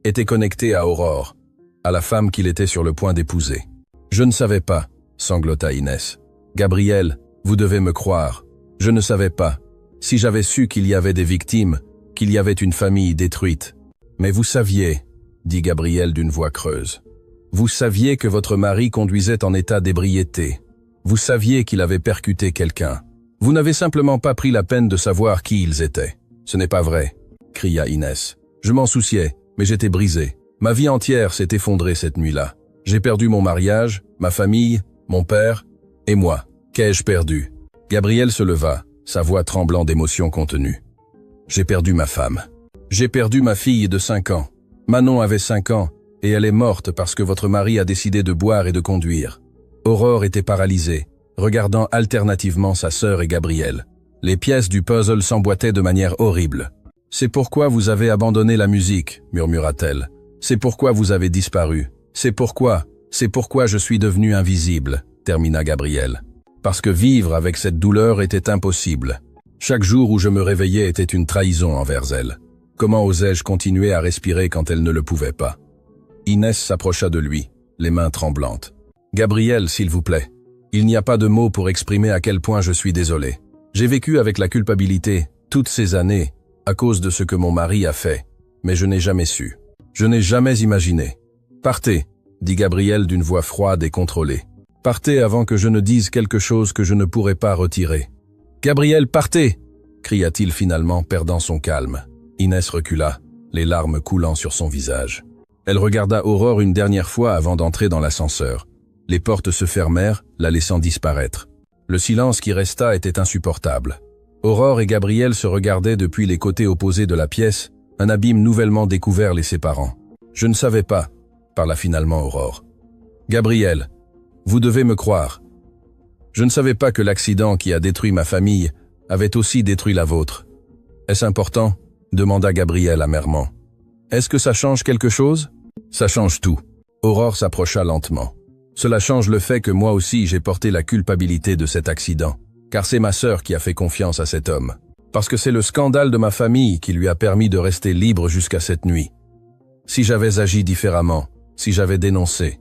[SPEAKER 1] était connecté à Aurore, à la femme qu'il était sur le point d'épouser. « Je ne savais pas » sanglota Inès. « Gabriel, vous devez me croire. Je ne savais pas. Si j'avais su qu'il y avait des victimes, qu'il y avait une famille détruite. Mais vous saviez, » dit Gabriel d'une voix creuse. « Vous saviez que votre mari conduisait en état d'ébriété. Vous saviez qu'il avait percuté quelqu'un. Vous n'avez simplement pas pris la peine de savoir qui ils étaient. Ce n'est pas vrai, » cria Inès. « Je m'en souciais, mais j'étais brisé. Ma vie entière s'est effondrée cette nuit-là. J'ai perdu mon mariage, ma famille, mon père, et moi. Qu'ai-je perdu ?» Gabriel se leva, sa voix tremblant d'émotion contenue. « J'ai perdu ma femme. J'ai perdu ma fille de 5 ans. Manon avait 5 ans, et elle est morte parce que votre mari a décidé de boire et de conduire. Aurore était paralysée, regardant alternativement sa sœur et Gabriel. Les pièces du puzzle s'emboîtaient de manière horrible. « C'est pourquoi vous avez abandonné la musique, » murmura-t-elle. « C'est pourquoi vous avez disparu. C'est pourquoi je suis devenu invisible, » termina Gabriel. « Parce que vivre avec cette douleur était impossible. Chaque jour où je me réveillais était une trahison envers elle. Comment osais-je continuer à respirer quand elle ne le pouvait pas ?» Inès s'approcha de lui, les mains tremblantes. « Gabriel, s'il vous plaît. Il n'y a pas de mots pour exprimer à quel point je suis désolé. J'ai vécu avec la culpabilité, toutes ces années, à cause de ce que mon mari a fait, mais je n'ai jamais su. Je n'ai jamais imaginé. « Partez » dit Gabriel d'une voix froide et contrôlée. « Partez avant que je ne dise quelque chose que je ne pourrai pas retirer. »« Gabriel, partez » cria-t-il finalement, perdant son calme. Inès recula, les larmes coulant sur son visage. Elle regarda Aurore une dernière fois avant d'entrer dans l'ascenseur. Les portes se fermèrent, la laissant disparaître. Le silence qui resta était insupportable. Aurore et Gabriel se regardaient depuis les côtés opposés de la pièce, un abîme nouvellement découvert les séparant. « Je ne savais pas » parla finalement Aurore. « Gabriel, vous devez me croire. Je ne savais pas que l'accident qui a détruit ma famille avait aussi détruit la vôtre. Est-ce important ?» demanda Gabriel amèrement. « Est-ce que ça change quelque chose ?»« Ça change tout. » Aurore s'approcha lentement. « Cela change le fait que moi aussi j'ai porté la culpabilité de cet accident, car c'est ma sœur qui a fait confiance à cet homme. Parce que c'est le scandale de ma famille qui lui a permis de rester libre jusqu'à cette nuit. Si j'avais agi différemment, si j'avais dénoncé.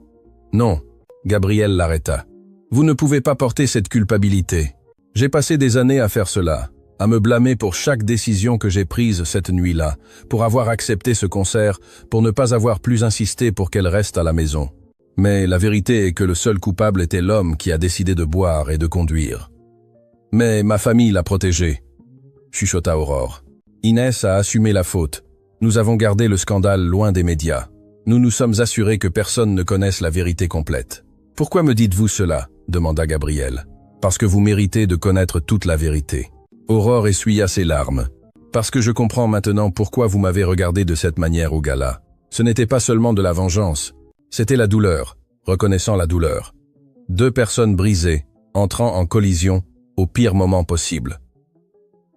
[SPEAKER 1] Non, Gabriel l'arrêta. Vous ne pouvez pas porter cette culpabilité. J'ai passé des années à faire cela, à me blâmer pour chaque décision que j'ai prise cette nuit-là, pour avoir accepté ce concert, pour ne pas avoir plus insisté pour qu'elle reste à la maison. Mais la vérité est que le seul coupable était l'homme qui a décidé de boire et de conduire. Mais ma famille l'a protégé, chuchota Aurore. Inès a assumé la faute. Nous avons gardé le scandale loin des médias. Nous nous sommes assurés que personne ne connaisse la vérité complète. Pourquoi me dites-vous cela ? Demanda Gabriel. Parce que vous méritez de connaître toute la vérité. Aurore essuya ses larmes. Parce que je comprends maintenant pourquoi vous m'avez regardé de cette manière au gala. Ce n'était pas seulement de la vengeance, c'était la douleur, reconnaissant la douleur. 2 personnes brisées, entrant en collision au pire moment possible.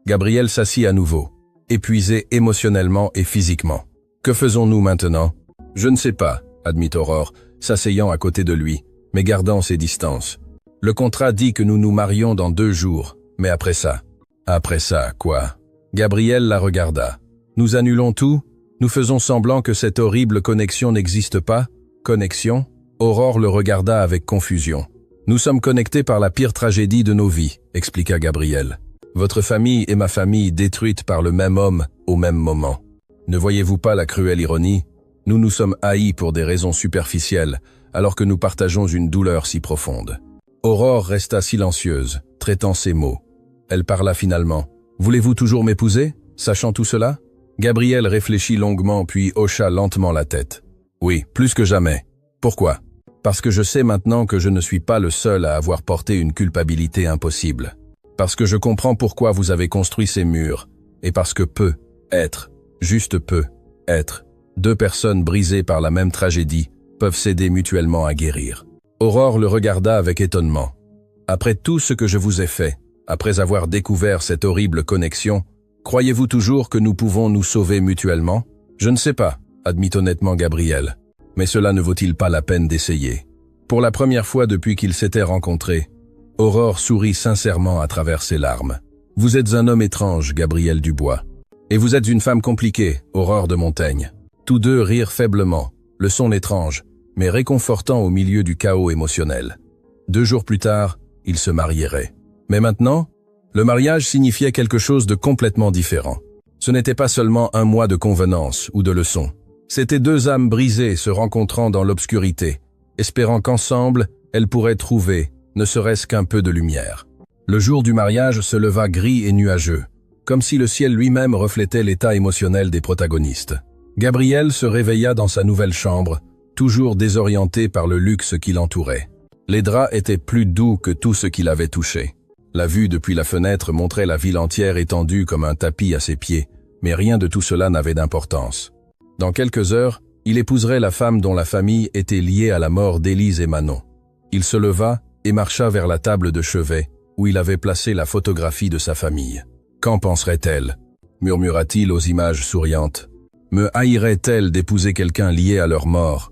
[SPEAKER 1] Gabriel s'assit à nouveau, épuisé émotionnellement et physiquement. Que faisons-nous maintenant ? Je ne sais pas, admit Aurore, s'asseyant à côté de lui, mais gardant ses distances. Le contrat dit que nous nous marions dans 2 jours, mais après ça. Après ça, quoi ? Gabriel la regarda. Nous annulons tout ? Nous faisons semblant que cette horrible connexion n'existe pas ? Connexion ? Aurore le regarda avec confusion. Nous sommes connectés par la pire tragédie de nos vies, expliqua Gabriel. Votre famille et ma famille détruites par le même homme au même moment. Ne voyez-vous pas la cruelle ironie ? Nous nous sommes haïs pour des raisons superficielles, alors que nous partageons une douleur si profonde. Aurore resta silencieuse, traitant ses mots. Elle parla finalement. « Voulez-vous toujours m'épouser, sachant tout cela ?» Gabriel réfléchit longuement puis hocha lentement la tête. « Oui, plus que jamais. Pourquoi ? Parce que je sais maintenant que je ne suis pas le seul à avoir porté une culpabilité impossible. Parce que je comprends pourquoi vous avez construit ces murs, et parce que peut être, juste peut être, 2 personnes brisées par la même tragédie peuvent s'aider mutuellement à guérir. » Aurore le regarda avec étonnement. « Après tout ce que je vous ai fait, après avoir découvert cette horrible connexion, croyez-vous toujours que nous pouvons nous sauver mutuellement ? Je ne sais pas, admit honnêtement Gabriel. Mais cela ne vaut-il pas la peine d'essayer ? Pour la première fois depuis qu'ils s'étaient rencontrés, Aurore sourit sincèrement à travers ses larmes. Vous êtes un homme étrange, Gabriel Dubois. Et vous êtes une femme compliquée, Aurore de Montaigne. Tous 2 rirent faiblement, le son étrange, mais réconfortant au milieu du chaos émotionnel. 2 jours plus tard, ils se marieraient. Mais maintenant, le mariage signifiait quelque chose de complètement différent. Ce n'était pas seulement 1 mois de convenance ou de leçons. C'étaient 2 âmes brisées se rencontrant dans l'obscurité, espérant qu'ensemble, elles pourraient trouver, ne serait-ce qu'un peu de lumière. Le jour du mariage se leva gris et nuageux, comme si le ciel lui-même reflétait l'état émotionnel des protagonistes. Gabriel se réveilla dans sa nouvelle chambre, toujours désorienté par le luxe qui l'entourait. Les draps étaient plus doux que tout ce qu'il avait touché. La vue depuis la fenêtre montrait la ville entière étendue comme un tapis à ses pieds, mais rien de tout cela n'avait d'importance. Dans quelques heures, il épouserait la femme dont la famille était liée à la mort d'Élise et Manon. Il se leva et marcha vers la table de chevet, où il avait placé la photographie de sa famille. « Qu'en penserait-elle » murmura-t-il aux images souriantes. « Me haïrait-elle d'épouser quelqu'un lié à leur mort ?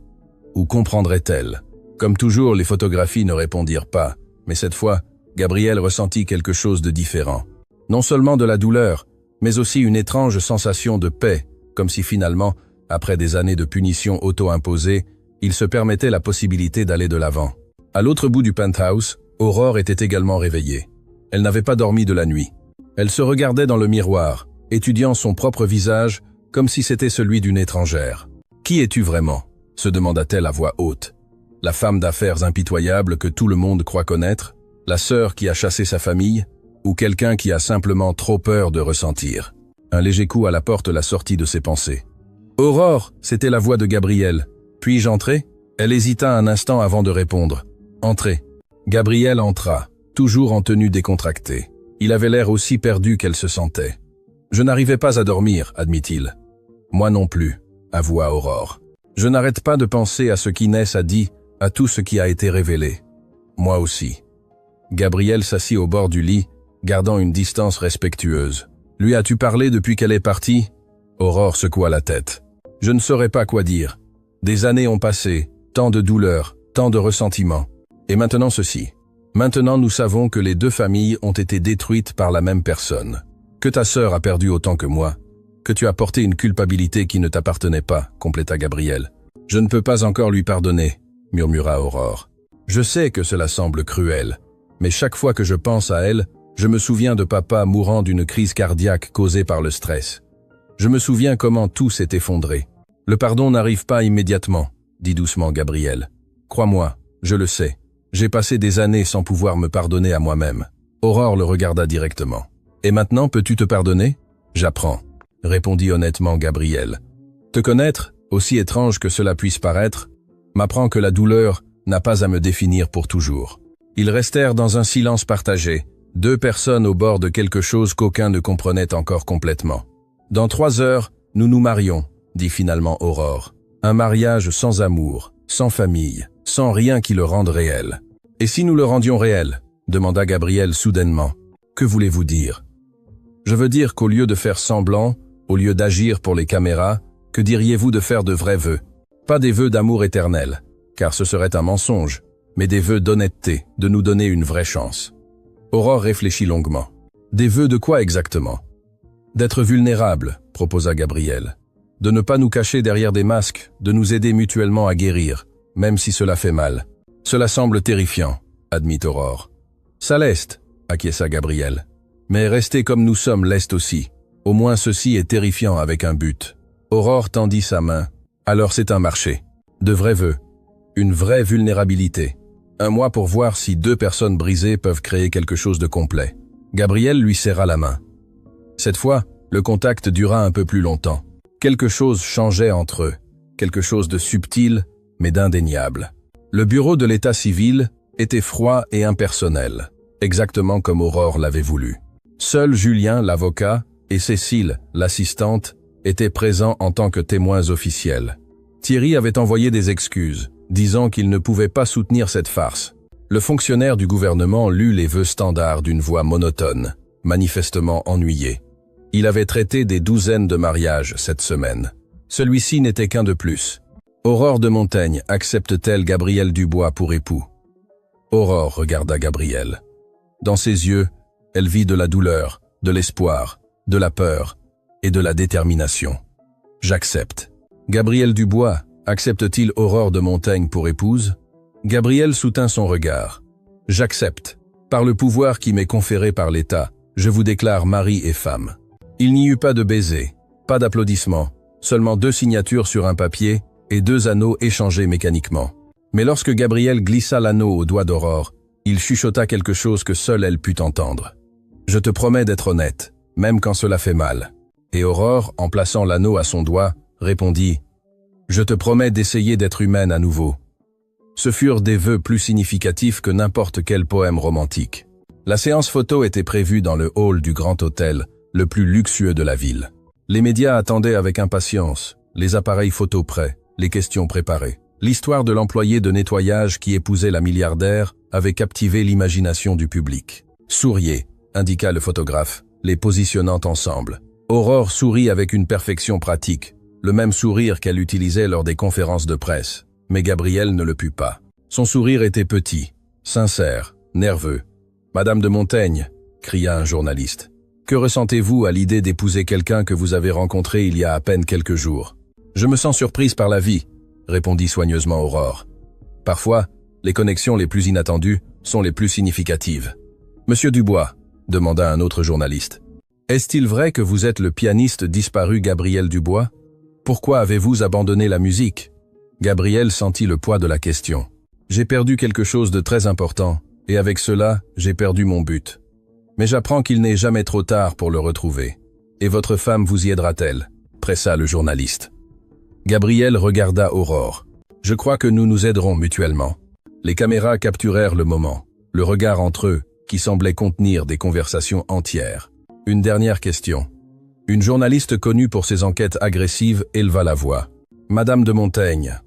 [SPEAKER 1] Ou comprendrait-elle » Comme toujours, les photographies ne répondirent pas, mais cette fois, Gabriel ressentit quelque chose de différent. Non seulement de la douleur, mais aussi une étrange sensation de paix, comme si finalement, après des années de punition auto-imposée, il se permettait la possibilité d'aller de l'avant. À l'autre bout du penthouse, Aurore était également réveillée. Elle n'avait pas dormi de la nuit. Elle se regardait dans le miroir, étudiant son propre visage comme si c'était celui d'une étrangère. « Qui es-tu vraiment ?» se demanda-t-elle à voix haute. La femme d'affaires impitoyable que tout le monde croit connaître, la sœur qui a chassé sa famille, ou quelqu'un qui a simplement trop peur de ressentir. Un léger coup à la porte la sortit de ses pensées. « Aurore !» c'était la voix de Gabriel. « Puis-je entrer ?» Elle hésita un instant avant de répondre. « Entrez !» Gabriel entra, toujours en tenue décontractée. Il avait l'air aussi perdu qu'elle se sentait. « Je n'arrivais pas à dormir, admit-il. »« Moi non plus, » avoua Aurore. « Je n'arrête pas de penser à ce qu'Inès a dit, à tout ce qui a été révélé. Moi aussi. » Gabriel s'assit au bord du lit, gardant une distance respectueuse. « Lui as-tu parlé depuis qu'elle est partie ?» Aurore secoua la tête. « Je ne saurais pas quoi dire. Des années ont passé, tant de douleurs, tant de ressentiments. Et maintenant ceci. Maintenant nous savons que les 2 familles ont été détruites par la même personne. Que ta sœur a perdu autant que moi. Que tu as porté une culpabilité qui ne t'appartenait pas, compléta Gabriel. Je ne peux pas encore lui pardonner, murmura Aurore. Je sais que cela semble cruel, mais chaque fois que je pense à elle, je me souviens de papa mourant d'une crise cardiaque causée par le stress. Je me souviens comment tout s'est effondré. Le pardon n'arrive pas immédiatement, dit doucement Gabriel. Crois-moi, je le sais. J'ai passé des années sans pouvoir me pardonner à moi-même. Aurore le regarda directement. Et maintenant, peux-tu te pardonner? J'apprends, répondit honnêtement Gabriel. Te connaître, aussi étrange que cela puisse paraître, m'apprend que la douleur n'a pas à me définir pour toujours. Ils restèrent dans un silence partagé, deux personnes au bord de quelque chose qu'aucun ne comprenait encore complètement. Dans 3 heures, nous nous marions, dit finalement Aurore. Un mariage sans amour, sans famille, sans rien qui le rende réel. Et si nous le rendions réel? Demanda Gabriel soudainement. Que voulez-vous dire? Je veux dire qu'au lieu de faire semblant, au lieu d'agir pour les caméras, que diriez-vous de faire de vrais vœux? Pas des vœux d'amour éternel, car ce serait un mensonge, mais des vœux d'honnêteté, de nous donner une vraie chance. Aurore réfléchit longuement. Des vœux de quoi exactement? D'être vulnérable, proposa Gabriel. De ne pas nous cacher derrière des masques, de nous aider mutuellement à guérir, même si cela fait mal. Cela semble terrifiant, admit Aurore. Ça l'est, acquiesça Gabriel. Mais rester comme nous sommes l'est aussi. Au moins ceci est terrifiant avec un but. Aurore tendit sa main. Alors c'est un marché. De vrais vœux. Une vraie vulnérabilité. Un mois pour voir si 2 personnes brisées peuvent créer quelque chose de complet. Gabriel lui serra la main. Cette fois, le contact dura un peu plus longtemps. Quelque chose changeait entre eux. Quelque chose de subtil, mais d'indéniable. Le bureau de l'état civil était froid et impersonnel, exactement comme Aurore l'avait voulu. Seul Julien, l'avocat, et Cécile, l'assistante, étaient présents en tant que témoins officiels. Thierry avait envoyé des excuses, disant qu'il ne pouvait pas soutenir cette farce. Le fonctionnaire du gouvernement lut les vœux standards d'une voix monotone, manifestement ennuyé. Il avait traité des douzaines de mariages cette semaine. Celui-ci n'était qu'un de plus. Aurore de Montaigne accepte-t-elle Gabriel Dubois pour époux? Aurore regarda Gabriel. Dans ses yeux, elle vit de la douleur, de l'espoir, de la peur et de la détermination. J'accepte. Gabriel Dubois accepte-t-il Aurore de Montaigne pour épouse? Gabriel soutint son regard. J'accepte. Par le pouvoir qui m'est conféré par l'État, je vous déclare mari et femme. Il n'y eut pas de baiser, pas d'applaudissements, seulement 2 signatures sur un papier et 2 anneaux échangés mécaniquement. Mais lorsque Gabriel glissa l'anneau au doigt d'Aurore, il chuchota quelque chose que seule elle put entendre. « Je te promets d'être honnête, même quand cela fait mal. » Et Aurore, en plaçant l'anneau à son doigt, répondit « Je te promets d'essayer d'être humaine à nouveau. » Ce furent des vœux plus significatifs que n'importe quel poème romantique. La séance photo était prévue dans le hall du Grand Hôtel, le plus luxueux de la ville. Les médias attendaient avec impatience, les appareils photos prêts, les questions préparées. L'histoire de l'employé de nettoyage qui épousait la milliardaire avait captivé l'imagination du public. « Souriez », indiqua le photographe, les positionnant ensemble. Aurore sourit avec une perfection pratique, le même sourire qu'elle utilisait lors des conférences de presse, mais Gabriel ne le put pas. Son sourire était petit, sincère, nerveux. « Madame de Montaigne », cria un journaliste. « Que ressentez-vous à l'idée d'épouser quelqu'un que vous avez rencontré il y a à peine quelques jours ?»« Je me sens surprise par la vie », répondit soigneusement Aurore. « Parfois, les connexions les plus inattendues sont les plus significatives. »« Monsieur Dubois », demanda un autre journaliste, « est-il vrai que vous êtes le pianiste disparu Gabriel Dubois? Pourquoi avez-vous abandonné la musique ?» Gabriel sentit le poids de la question. « J'ai perdu quelque chose de très important, et avec cela, j'ai perdu mon but. Mais j'apprends qu'il n'est jamais trop tard pour le retrouver. Et votre femme vous y aidera-t-elle » pressa le journaliste. Gabriel regarda Aurore. « Je crois que nous nous aiderons mutuellement. » Les caméras capturèrent le moment, le regard entre eux, qui semblait contenir des conversations entières. Une dernière question. Une journaliste connue pour ses enquêtes agressives éleva la voix. « Madame de Montaigne,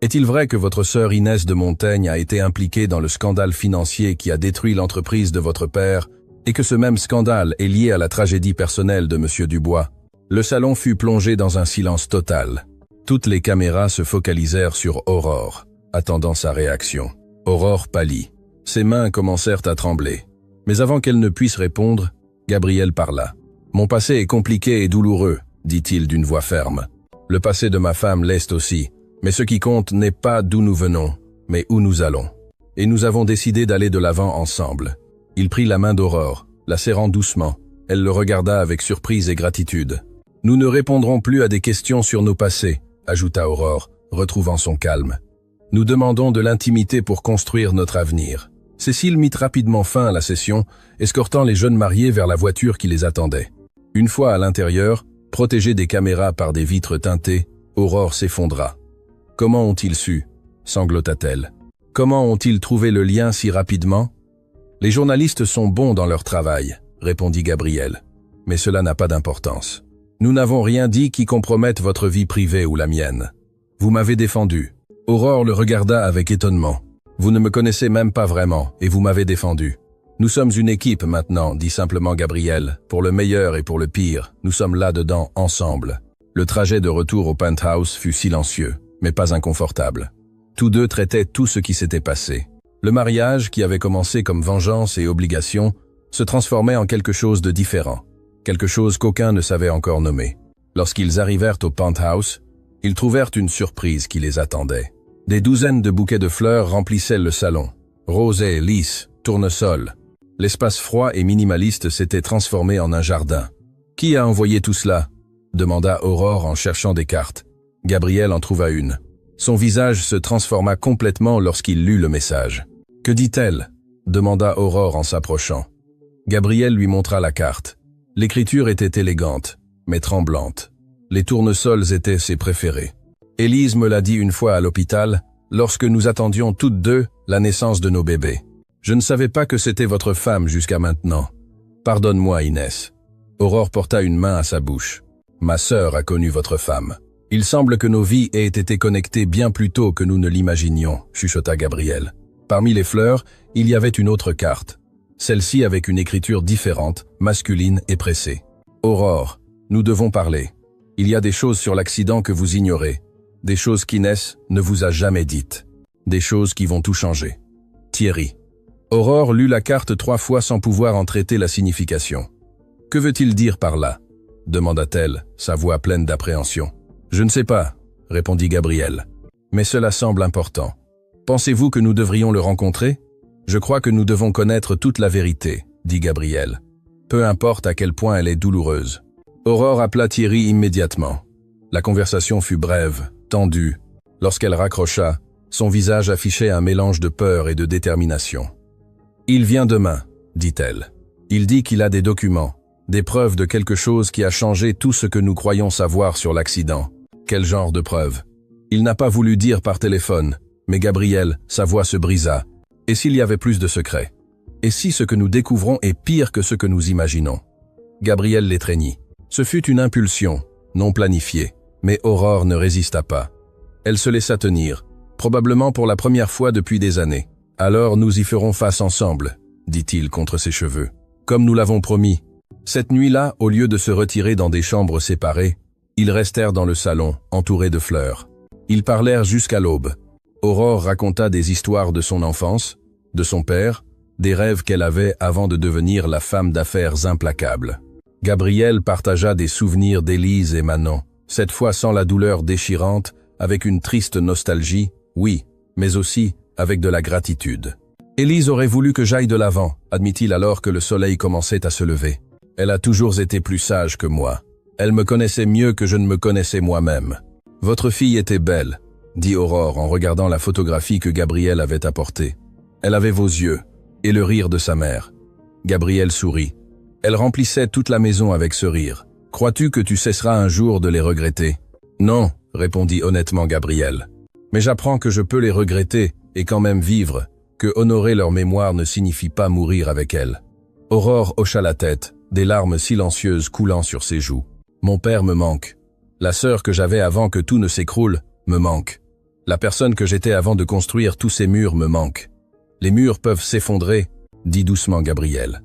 [SPEAKER 1] est-il vrai que votre sœur Inès de Montaigne a été impliquée dans le scandale financier qui a détruit l'entreprise de votre père et que ce même scandale est lié à la tragédie personnelle de M. Dubois ?» Le salon fut plongé dans un silence total. Toutes les caméras se focalisèrent sur Aurore, attendant sa réaction. Aurore pâlit. Ses mains commencèrent à trembler. Mais avant qu'elle ne puisse répondre, Gabriel parla. « Mon passé est compliqué et douloureux, dit-il d'une voix ferme. Le passé de ma femme l'est aussi, Mais ce qui compte n'est pas d'où nous venons, mais où nous allons. Et nous avons décidé d'aller de l'avant ensemble. Il prit la main d'Aurore, la serrant doucement. Elle le regarda avec surprise et gratitude. « Nous ne répondrons plus à des questions sur nos passés », ajouta Aurore, retrouvant son calme. « Nous demandons de l'intimité pour construire notre avenir. » Cécile mit rapidement fin à la session, escortant les jeunes mariés vers la voiture qui les attendait. Une fois à l'intérieur, protégée des caméras par des vitres teintées, Aurore s'effondra. « Comment ont-ils su ?» sanglota-t-elle. « Comment ont-ils trouvé le lien si rapidement ?»« Les journalistes sont bons dans leur travail, » répondit Gabriel. « Mais cela n'a pas d'importance. Nous n'avons rien dit qui compromette votre vie privée ou la mienne. Vous m'avez défendu. » Aurore le regarda avec étonnement. « Vous ne me connaissez même pas vraiment, et vous m'avez défendu. »« Nous sommes une équipe maintenant, » dit simplement Gabriel. « Pour le meilleur et pour le pire, nous sommes là-dedans, ensemble. » Le trajet de retour au penthouse fut silencieux, mais pas inconfortable. Tous deux traitaient tout ce qui s'était passé. Le mariage, qui avait commencé comme vengeance et obligation, se transformait en quelque chose de différent, quelque chose qu'aucun ne savait encore nommer. Lorsqu'ils arrivèrent au penthouse, ils trouvèrent une surprise qui les attendait. Des douzaines de bouquets de fleurs remplissaient le salon. Rosée, lys, tournesol. L'espace froid et minimaliste s'était transformé en un jardin. « Qui a envoyé tout cela ?» demanda Aurore en cherchant des cartes. Gabriel en trouva une. Son visage se transforma complètement lorsqu'il lut le message. « Que dit-elle » demanda Aurore en s'approchant. Gabriel lui montra la carte. L'écriture était élégante, mais tremblante. Les tournesols étaient ses préférés. « Élise me l'a dit une fois à l'hôpital, lorsque nous attendions toutes deux la naissance de nos bébés. Je ne savais pas que c'était votre femme jusqu'à maintenant. Pardonne-moi, Inès. » Aurore porta une main à sa bouche. « Ma sœur a connu votre femme. Il semble que nos vies aient été connectées bien plus tôt que nous ne l'imaginions, » chuchota Gabriel. Parmi les fleurs, il y avait une autre carte. Celle-ci avec une écriture différente, masculine et pressée. « Aurore, nous devons parler. Il y a des choses sur l'accident que vous ignorez. Des choses qu'Inès ne vous a jamais dites. Des choses qui vont tout changer. Thierry. » Aurore lut la carte 3 fois sans pouvoir en traiter la signification. « Que veut-il dire par là ?» demanda-t-elle, sa voix pleine d'appréhension. « Je ne sais pas, » répondit Gabriel. « Mais cela semble important. Pensez-vous que nous devrions le rencontrer ? Je crois que nous devons connaître toute la vérité, » dit Gabriel. « Peu importe à quel point elle est douloureuse. » Aurore appela Thierry immédiatement. La conversation fut brève, tendue. Lorsqu'elle raccrocha, son visage affichait un mélange de peur et de détermination. « Il vient demain, » dit-elle. « Il dit qu'il a des documents, des preuves de quelque chose qui a changé tout ce que nous croyons savoir sur l'accident. Quel genre de preuves ? Il n'a pas voulu dire par téléphone, mais Gabriel, sa voix se brisa. Et s'il y avait plus de secrets ? Et si ce que nous découvrons est pire que ce que nous imaginons ? Gabriel l'étreignit. Ce fut une impulsion, non planifiée, mais Aurore ne résista pas. Elle se laissa tenir, probablement pour la première fois depuis des années. « Alors nous y ferons face ensemble, » dit-il contre ses cheveux. « Comme nous l'avons promis. » Cette nuit-là, au lieu de se retirer dans des chambres séparées, ils restèrent dans le salon, entourés de fleurs. Ils parlèrent jusqu'à l'aube. Aurore raconta des histoires de son enfance, de son père, des rêves qu'elle avait avant de devenir la femme d'affaires implacable. Gabriel partagea des souvenirs d'Élise et Manon, cette fois sans la douleur déchirante, avec une triste nostalgie, oui, mais aussi avec de la gratitude. Élise aurait voulu que j'aille de l'avant, admit-il alors que le soleil commençait à se lever. Elle a toujours été plus sage que moi. Elle me connaissait mieux que je ne me connaissais moi-même. Votre fille était belle, dit Aurore en regardant la photographie que Gabriel avait apportée. Elle avait vos yeux, et le rire de sa mère. Gabriel sourit. Elle remplissait toute la maison avec ce rire. Crois-tu que tu cesseras un jour de les regretter ? Non, répondit honnêtement Gabriel. Mais j'apprends que je peux les regretter et quand même vivre, que honorer leur mémoire ne signifie pas mourir avec elles. Aurore hocha la tête, des larmes silencieuses coulant sur ses joues. Mon père me manque. La sœur que j'avais avant que tout ne s'écroule me manque. La personne que j'étais avant de construire tous ces murs me manque. Les murs peuvent s'effondrer, dit doucement Gabriel.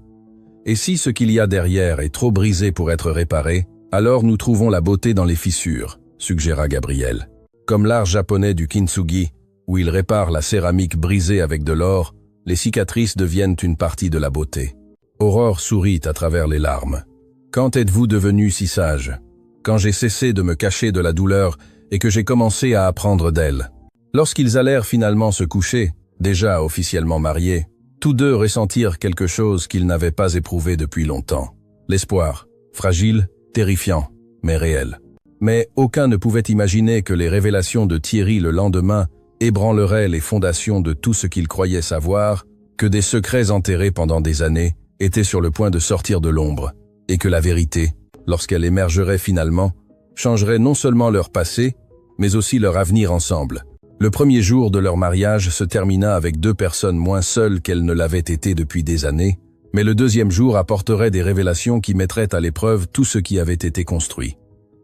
[SPEAKER 1] Et si ce qu'il y a derrière est trop brisé pour être réparé, alors nous trouvons la beauté dans les fissures, suggéra Gabriel. Comme l'art japonais du kintsugi, où il répare la céramique brisée avec de l'or, les cicatrices deviennent une partie de la beauté. Aurore sourit à travers les larmes. Quand êtes-vous devenu si sage ? Quand j'ai cessé de me cacher de la douleur et que j'ai commencé à apprendre d'elle. Lorsqu'ils allèrent finalement se coucher, déjà officiellement mariés, tous deux ressentirent quelque chose qu'ils n'avaient pas éprouvé depuis longtemps. L'espoir, fragile, terrifiant, mais réel. Mais aucun ne pouvait imaginer que les révélations de Thierry le lendemain ébranleraient les fondations de tout ce qu'il croyait savoir, que des secrets enterrés pendant des années étaient sur le point de sortir de l'ombre, et que la vérité, lorsqu'elle émergerait finalement, changerait non seulement leur passé, mais aussi leur avenir ensemble. Le premier jour de leur mariage se termina avec deux personnes moins seules qu'elles ne l'avaient été depuis des années, mais le deuxième jour apporterait des révélations qui mettraient à l'épreuve tout ce qui avait été construit.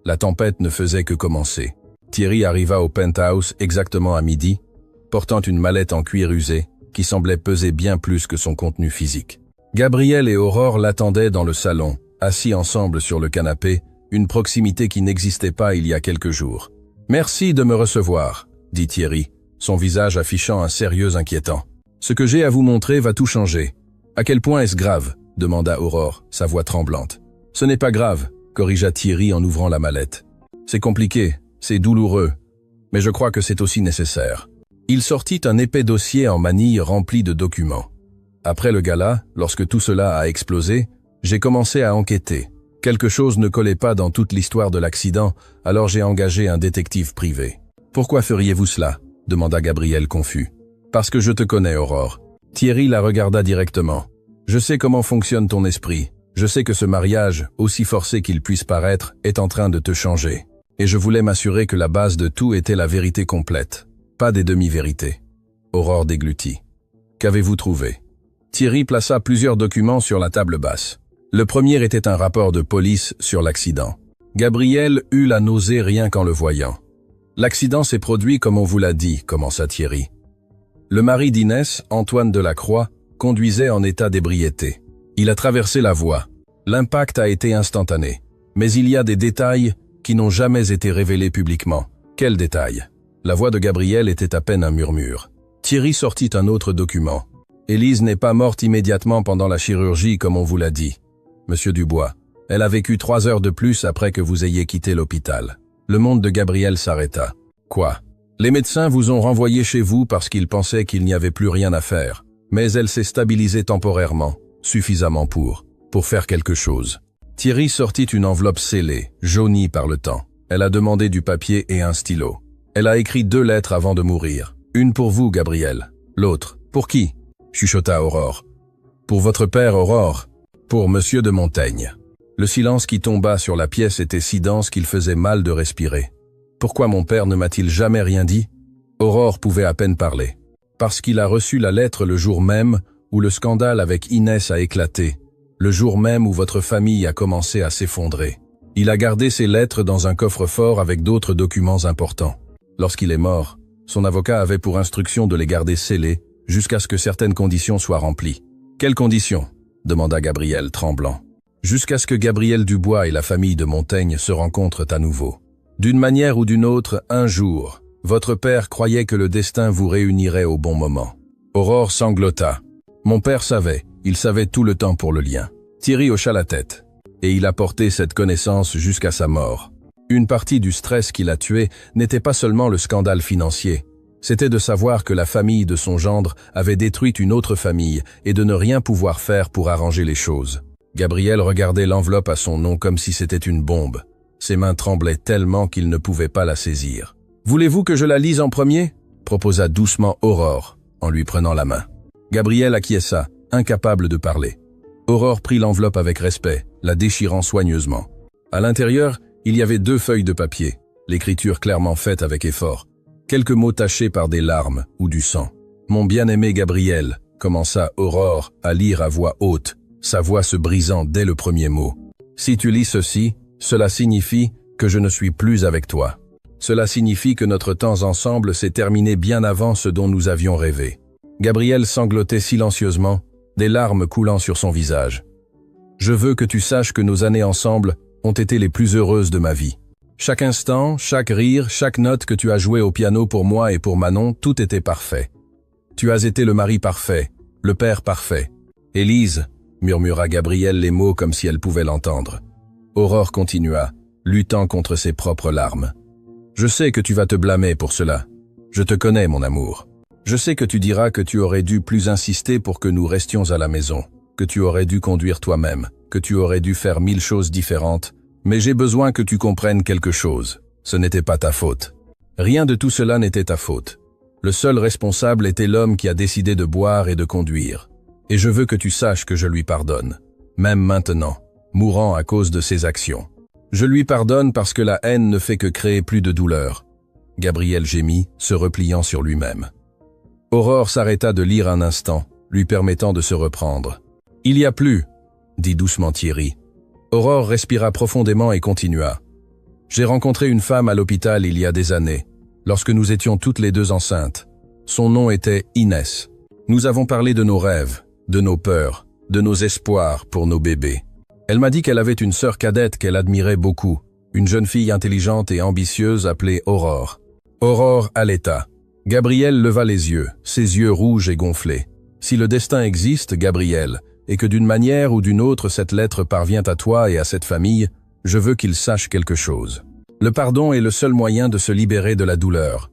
[SPEAKER 1] La tempête ne faisait que commencer. Thierry arriva au penthouse exactement à midi, portant une mallette en cuir usé qui semblait peser bien plus que son contenu physique. Gabriel et Aurore l'attendaient dans le salon, assis ensemble sur le canapé, une proximité qui n'existait pas il y a quelques jours. « Merci de me recevoir », dit Thierry, son visage affichant un sérieux inquiétant. « Ce que j'ai à vous montrer va tout changer. »« À quel point est-ce grave ?» demanda Aurore, sa voix tremblante. « Ce n'est pas grave », corrigea Thierry en ouvrant la mallette. « C'est compliqué, c'est douloureux, mais je crois que c'est aussi nécessaire. » Il sortit un épais dossier en manille rempli de documents. Après le gala, lorsque tout cela a explosé, j'ai commencé à enquêter. Quelque chose ne collait pas dans toute l'histoire de l'accident, alors j'ai engagé un détective privé. « Pourquoi feriez-vous cela ?» demanda Gabriel confus. « Parce que je te connais, Aurore. » Thierry la regarda directement. « Je sais comment fonctionne ton esprit. Je sais que ce mariage, aussi forcé qu'il puisse paraître, est en train de te changer. Et je voulais m'assurer que la base de tout était la vérité complète, pas des demi-vérités. » Aurore déglutit. « Qu'avez-vous trouvé ?» Thierry plaça plusieurs documents sur la table basse. Le premier était un rapport de police sur l'accident. Gabriel eut la nausée rien qu'en le voyant. « L'accident s'est produit comme on vous l'a dit, » commença Thierry. Le mari d'Inès, Antoine Delacroix, conduisait en état d'ébriété. Il a traversé la voie. L'impact a été instantané. Mais il y a des détails qui n'ont jamais été révélés publiquement. Quels détails? La voix de Gabriel était à peine un murmure. Thierry sortit un autre document. Élise n'est pas morte immédiatement pendant la chirurgie comme on vous l'a dit. Monsieur Dubois, elle a vécu 3 heures de plus après que vous ayez quitté l'hôpital. Le monde de Gabriel s'arrêta. Quoi? Les médecins vous ont renvoyé chez vous parce qu'ils pensaient qu'il n'y avait plus rien à faire. Mais elle s'est stabilisée temporairement, suffisamment pour faire quelque chose. Thierry sortit une enveloppe scellée, jaunie par le temps. Elle a demandé du papier et un stylo. Elle a écrit 2 lettres avant de mourir. Une pour vous, Gabriel. L'autre, pour qui? Chuchota Aurore. Pour votre père, Aurore. Pour Monsieur de Montaigne. Le silence qui tomba sur la pièce était si dense qu'il faisait mal de respirer. Pourquoi mon père ne m'a-t-il jamais rien dit? Aurore pouvait à peine parler. Parce qu'il a reçu la lettre le jour même où le scandale avec Inès a éclaté, le jour même où votre famille a commencé à s'effondrer. Il a gardé ces lettres dans un coffre-fort avec d'autres documents importants. Lorsqu'il est mort, son avocat avait pour instruction de les garder scellés jusqu'à ce que certaines conditions soient remplies. « Quelles conditions ?» demanda Gabriel, tremblant. « Jusqu'à ce que Gabriel Dubois et la famille de Montaigne se rencontrent à nouveau. D'une manière ou d'une autre, un jour, votre père croyait que le destin vous réunirait au bon moment. » Aurore sanglota. Mon père savait, il savait tout le temps pour le lien. Thierry hocha la tête. Et il a porté cette connaissance jusqu'à sa mort. Une partie du stress qui l'a tué n'était pas seulement le scandale financier. C'était de savoir que la famille de son gendre avait détruit une autre famille et de ne rien pouvoir faire pour arranger les choses. Gabriel regardait l'enveloppe à son nom comme si c'était une bombe. Ses mains tremblaient tellement qu'il ne pouvait pas la saisir. « Voulez-vous que je la lise en premier ?» proposa doucement Aurore, en lui prenant la main. Gabriel acquiesça, incapable de parler. Aurore prit l'enveloppe avec respect, la déchirant soigneusement. À l'intérieur, il y avait 2 feuilles de papier, l'écriture clairement faite avec effort. Quelques mots tachés par des larmes ou du sang. « Mon bien-aimé Gabriel », commença Aurore à lire à voix haute, sa voix se brisant dès le premier mot. « Si tu lis ceci, cela signifie que je ne suis plus avec toi. Cela signifie que notre temps ensemble s'est terminé bien avant ce dont nous avions rêvé. » Gabriel sanglotait silencieusement, des larmes coulant sur son visage. « Je veux que tu saches que nos années ensemble ont été les plus heureuses de ma vie. Chaque instant, chaque rire, chaque note que tu as jouée au piano pour moi et pour Manon, tout était parfait. Tu as été le mari parfait, le père parfait. Élise, murmura Gabriel les mots comme si elle pouvait l'entendre. Aurore continua, luttant contre ses propres larmes. Je sais que tu vas te blâmer pour cela. Je te connais, mon amour. Je sais que tu diras que tu aurais dû plus insister pour que nous restions à la maison, que tu aurais dû conduire toi-même, que tu aurais dû faire 1000 choses différentes, mais j'ai besoin que tu comprennes quelque chose. Ce n'était pas ta faute. Rien de tout cela n'était ta faute. Le seul responsable était l'homme qui a décidé de boire et de conduire. Et je veux que tu saches que je lui pardonne, même maintenant, mourant à cause de ses actions. Je lui pardonne parce que la haine ne fait que créer plus de douleur. Gabriel gémit, se repliant sur lui-même. Aurore s'arrêta de lire un instant, lui permettant de se reprendre. « Il y a plus », dit doucement Thierry. Aurore respira profondément et continua. « J'ai rencontré une femme à l'hôpital il y a des années, lorsque nous étions toutes les deux enceintes. Son nom était Inès. Nous avons parlé de nos rêves, de nos peurs, de nos espoirs pour nos bébés. Elle m'a dit qu'elle avait une sœur cadette qu'elle admirait beaucoup, une jeune fille intelligente et ambitieuse appelée Aurore. Aurore allaita. Gabriel leva les yeux, ses yeux rouges et gonflés. Si le destin existe, Gabriel, et que d'une manière ou d'une autre cette lettre parvient à toi et à cette famille, je veux qu'il sache quelque chose. Le pardon est le seul moyen de se libérer de la douleur.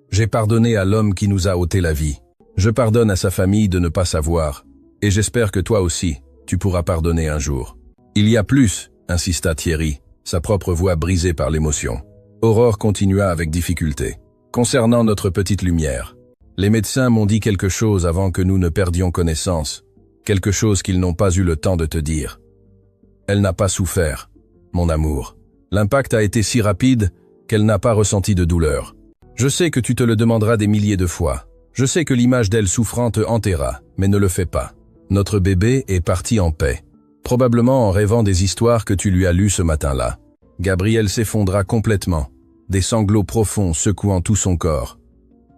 [SPEAKER 1] J'ai pardonné à l'homme qui nous a ôté la vie. Je pardonne à sa famille de ne pas savoir, et j'espère que toi aussi, tu pourras pardonner un jour. Il y a plus, insista Thierry, sa propre voix brisée par l'émotion. Aurore continua avec difficulté. Concernant notre petite lumière, les médecins m'ont dit quelque chose avant que nous ne perdions connaissance, quelque chose qu'ils n'ont pas eu le temps de te dire. Elle n'a pas souffert, mon amour. L'impact a été si rapide qu'elle n'a pas ressenti de douleur. Je sais que tu te le demanderas des milliers de fois. Je sais que l'image d'elle souffrant te hantera, mais ne le fais pas. Notre bébé est parti en paix, probablement en rêvant des histoires que tu lui as lues ce matin-là. Gabriel s'effondra complètement, des sanglots profonds secouant tout son corps.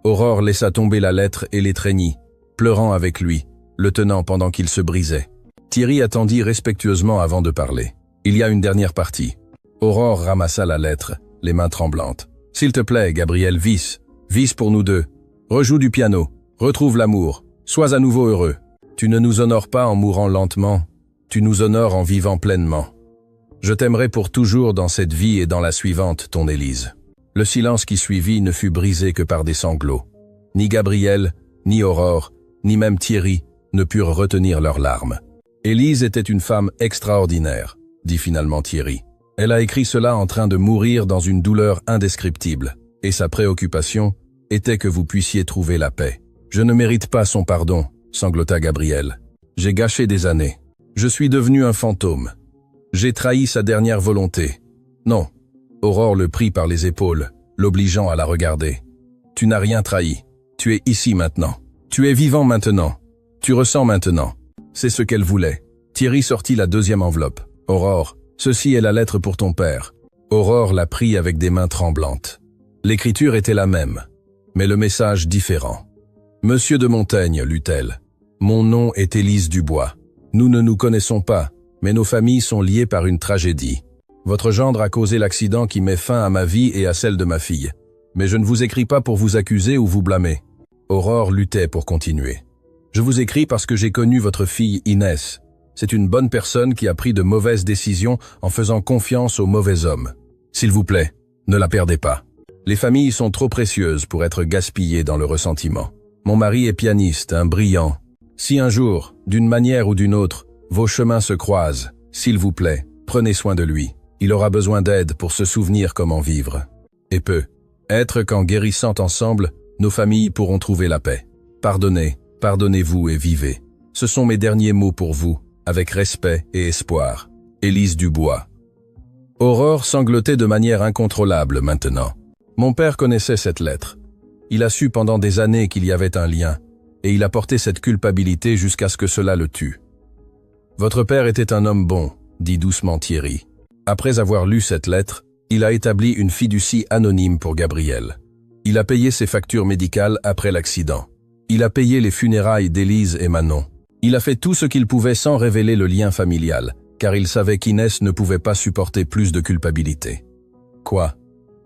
[SPEAKER 1] Aurore laissa tomber la lettre et l'étreignit, pleurant avec lui, le tenant pendant qu'il se brisait. Thierry attendit respectueusement avant de parler. Il y a une dernière partie. Aurore ramassa la lettre, les mains tremblantes. « S'il te plaît, Gabriel, visse pour nous deux. Rejoue du piano, retrouve l'amour, sois à nouveau heureux. Tu ne nous honores pas en mourant lentement, tu nous honores en vivant pleinement. Je t'aimerai pour toujours dans cette vie et dans la suivante, ton Élise. » Le silence qui suivit ne fut brisé que par des sanglots. Ni Gabriel, ni Aurore, ni même Thierry ne purent retenir leurs larmes. « Élise était une femme extraordinaire, » dit finalement Thierry. Elle a écrit cela en train de mourir dans une douleur indescriptible, et sa préoccupation était que vous puissiez trouver la paix. « Je ne mérite pas son pardon, » sanglota Gabriel. « J'ai gâché des années. Je suis devenu un fantôme. J'ai trahi sa dernière volonté. Non. » Aurore le prit par les épaules, l'obligeant à la regarder. « Tu n'as rien trahi. Tu es ici maintenant. Tu es vivant maintenant. Tu ressens maintenant. » C'est ce qu'elle voulait. Thierry sortit la deuxième enveloppe. « Aurore, ceci est la lettre pour ton père. » Aurore la prit avec des mains tremblantes. L'écriture était la même, mais le message différent. « Monsieur de Montaigne, lut-elle. Mon nom est Élise Dubois. Nous ne nous connaissons pas, mais nos familles sont liées par une tragédie. Votre gendre a causé l'accident qui met fin à ma vie et à celle de ma fille. Mais je ne vous écris pas pour vous accuser ou vous blâmer. » Aurore luttait pour continuer. « Je vous écris parce que j'ai connu votre fille Inès. C'est une bonne personne qui a pris de mauvaises décisions en faisant confiance aux mauvais hommes. S'il vous plaît, ne la perdez pas. Les familles sont trop précieuses pour être gaspillées dans le ressentiment. Mon mari est pianiste, un brillant. Si un jour, d'une manière ou d'une autre, vos chemins se croisent, s'il vous plaît, prenez soin de lui. Il aura besoin d'aide pour se souvenir comment vivre. Et peut être qu'en guérissant ensemble, nos familles pourront trouver la paix. Pardonnez, pardonnez-vous et vivez. Ce sont mes derniers mots pour vous, avec respect et espoir. Élise Dubois. » Aurore sanglotait de manière incontrôlable maintenant. Mon père connaissait cette lettre. Il a su pendant des années qu'il y avait un lien, et il a porté cette culpabilité jusqu'à ce que cela le tue. « Votre père était un homme bon, » dit doucement Thierry. Après avoir lu cette lettre, il a établi une fiducie anonyme pour Gabriel. Il a payé ses factures médicales après l'accident. Il a payé les funérailles d'Élise et Manon. Il a fait tout ce qu'il pouvait sans révéler le lien familial, car il savait qu'Inès ne pouvait pas supporter plus de culpabilité. « Quoi ?»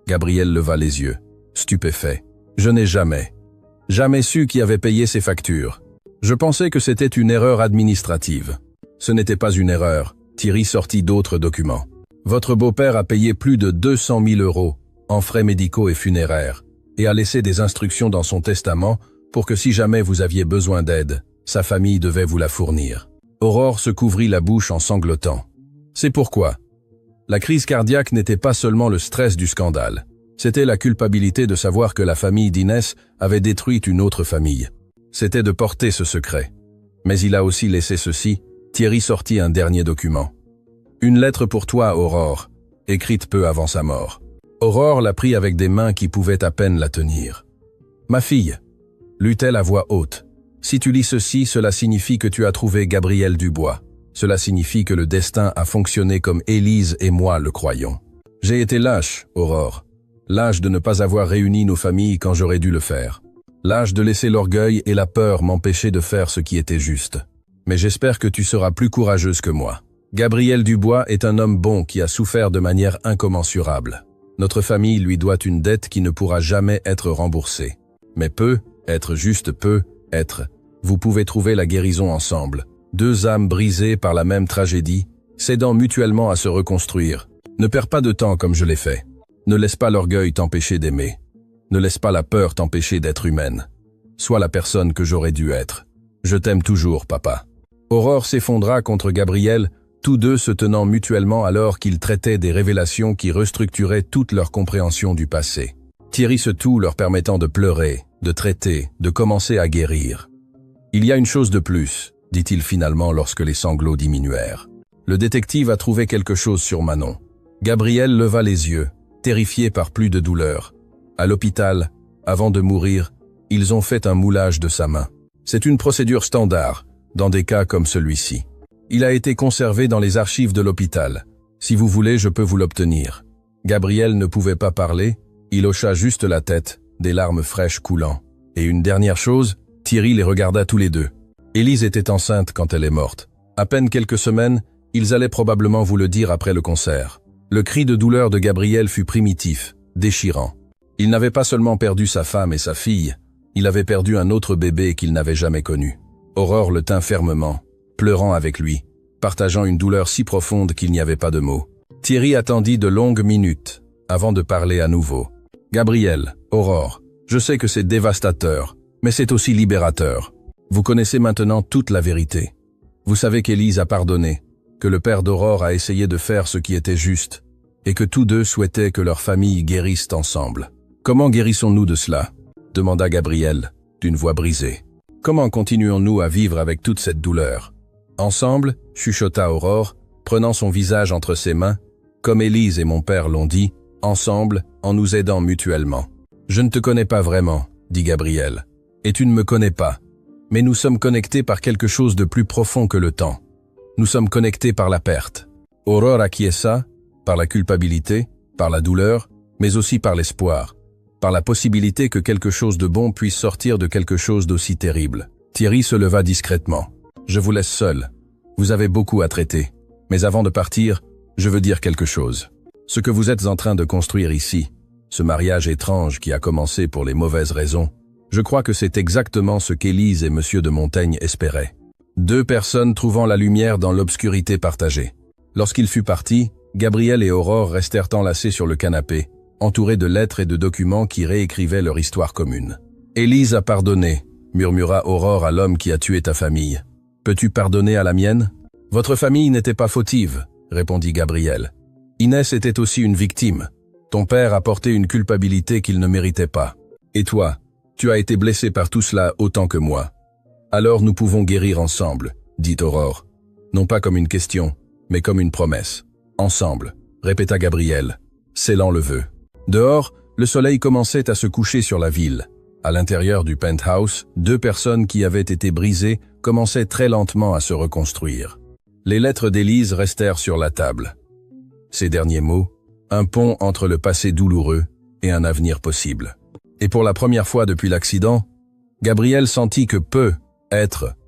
[SPEAKER 1] Gabriel leva les yeux, stupéfait. « Je n'ai jamais su qui avait payé ses factures. Je pensais que c'était une erreur administrative. » Ce n'était pas une erreur. Thierry sortit d'autres documents. « Votre beau-père a payé plus de 200 000 € en frais médicaux et funéraires, et a laissé des instructions dans son testament pour que si jamais vous aviez besoin d'aide, sa famille devait vous la fournir. Aurore se couvrit la bouche en sanglotant. C'est pourquoi. La crise cardiaque n'était pas seulement le stress du scandale. C'était la culpabilité de savoir que la famille d'Inès avait détruit une autre famille. C'était de porter ce secret. Mais il a aussi laissé ceci. Thierry sortit un dernier document. Une lettre pour toi, Aurore, écrite peu avant sa mort. Aurore la prit avec des mains qui pouvaient à peine la tenir. Ma fille, lut-elle à voix haute, si tu lis ceci, cela signifie que tu as trouvé Gabriel Dubois. Cela signifie que le destin a fonctionné comme Élise et moi le croyons. J'ai été lâche, Aurore. Lâche de ne pas avoir réuni nos familles quand j'aurais dû le faire. Lâche de laisser l'orgueil et la peur m'empêcher de faire ce qui était juste. Mais j'espère que tu seras plus courageuse que moi. Gabriel Dubois est un homme bon qui a souffert de manière incommensurable. Notre famille lui doit une dette qui ne pourra jamais être remboursée. Mais vous pouvez trouver la guérison ensemble. Deux âmes brisées par la même tragédie, s'aidant mutuellement à se reconstruire. Ne perds pas de temps comme je l'ai fait. Ne laisse pas l'orgueil t'empêcher d'aimer. Ne laisse pas la peur t'empêcher d'être humaine. Sois la personne que j'aurais dû être. Je t'aime toujours, papa. Aurore s'effondra contre Gabriel, tous deux se tenant mutuellement alors qu'ils traitaient des révélations qui restructuraient toute leur compréhension du passé. Thierry se tut, leur permettant de pleurer, de traiter, de commencer à guérir. Il y a une chose de plus, dit-il finalement lorsque les sanglots diminuèrent. Le détective a trouvé quelque chose sur Manon. Gabriel leva les yeux, terrifié par plus de douleur. À l'hôpital, avant de mourir, ils ont fait un moulage de sa main. C'est une procédure standard, dans des cas comme celui-ci. Il a été conservé dans les archives de l'hôpital. Si vous voulez, je peux vous l'obtenir. Gabriel ne pouvait pas parler, il hocha juste la tête, des larmes fraîches coulant. Et une dernière chose, Thierry les regarda tous les deux. Élise était enceinte quand elle est morte. À peine quelques semaines, ils allaient probablement vous le dire après le concert. Le cri de douleur de Gabriel fut primitif, déchirant. Il n'avait pas seulement perdu sa femme et sa fille, il avait perdu un autre bébé qu'il n'avait jamais connu. Aurore le tint fermement, pleurant avec lui, partageant une douleur si profonde qu'il n'y avait pas de mots. Thierry attendit de longues minutes, avant de parler à nouveau. « Gabriel, Aurore, je sais que c'est dévastateur, mais c'est aussi libérateur. Vous connaissez maintenant toute la vérité. Vous savez qu'Élise a pardonné, que le père d'Aurore a essayé de faire ce qui était juste, et que tous deux souhaitaient que leur famille guérisse ensemble. Comment guérissons-nous de cela ?» demanda Gabriel, d'une voix brisée. « Comment continuons-nous à vivre avec toute cette douleur ?»« Ensemble, chuchota Aurore, prenant son visage entre ses mains, comme Élise et mon père l'ont dit, ensemble, en nous aidant mutuellement. »« Je ne te connais pas vraiment, » dit Gabriel, « et tu ne me connais pas. Mais nous sommes connectés par quelque chose de plus profond que le temps. Nous sommes connectés par la perte. » Aurore acquiesça, par la culpabilité, par la douleur, mais aussi par l'espoir, par la possibilité que quelque chose de bon puisse sortir de quelque chose d'aussi terrible. Thierry se leva discrètement. « Je vous laisse seul. Vous avez beaucoup à traiter. Mais avant de partir, je veux dire quelque chose. Ce que vous êtes en train de construire ici, ce mariage étrange qui a commencé pour les mauvaises raisons, je crois que c'est exactement ce qu'Élise et Monsieur de Montaigne espéraient. Deux personnes trouvant la lumière dans l'obscurité partagée. Lorsqu'il fut parti, Gabriel et Aurore restèrent enlacés sur le canapé, entourés de lettres et de documents qui réécrivaient leur histoire commune. « Élise a pardonné, » murmura Aurore à l'homme qui a tué ta famille. « Peux-tu pardonner à la mienne ?»« Votre famille n'était pas fautive, » répondit Gabriel. « Inès était aussi une victime. Ton père a porté une culpabilité qu'il ne méritait pas. Et toi, tu as été blessé par tout cela autant que moi. Alors nous pouvons guérir ensemble, » dit Aurore. Non pas comme une question, mais comme une promesse. « Ensemble », répéta Gabriel, scellant le vœu. Dehors, le soleil commençait à se coucher sur la ville. À l'intérieur du penthouse, deux personnes qui avaient été brisées commençaient très lentement à se reconstruire. Les lettres d'Élise restèrent sur la table. Ces derniers mots, un pont entre le passé douloureux et un avenir possible. Et pour la première fois depuis l'accident, Gabriel sentit que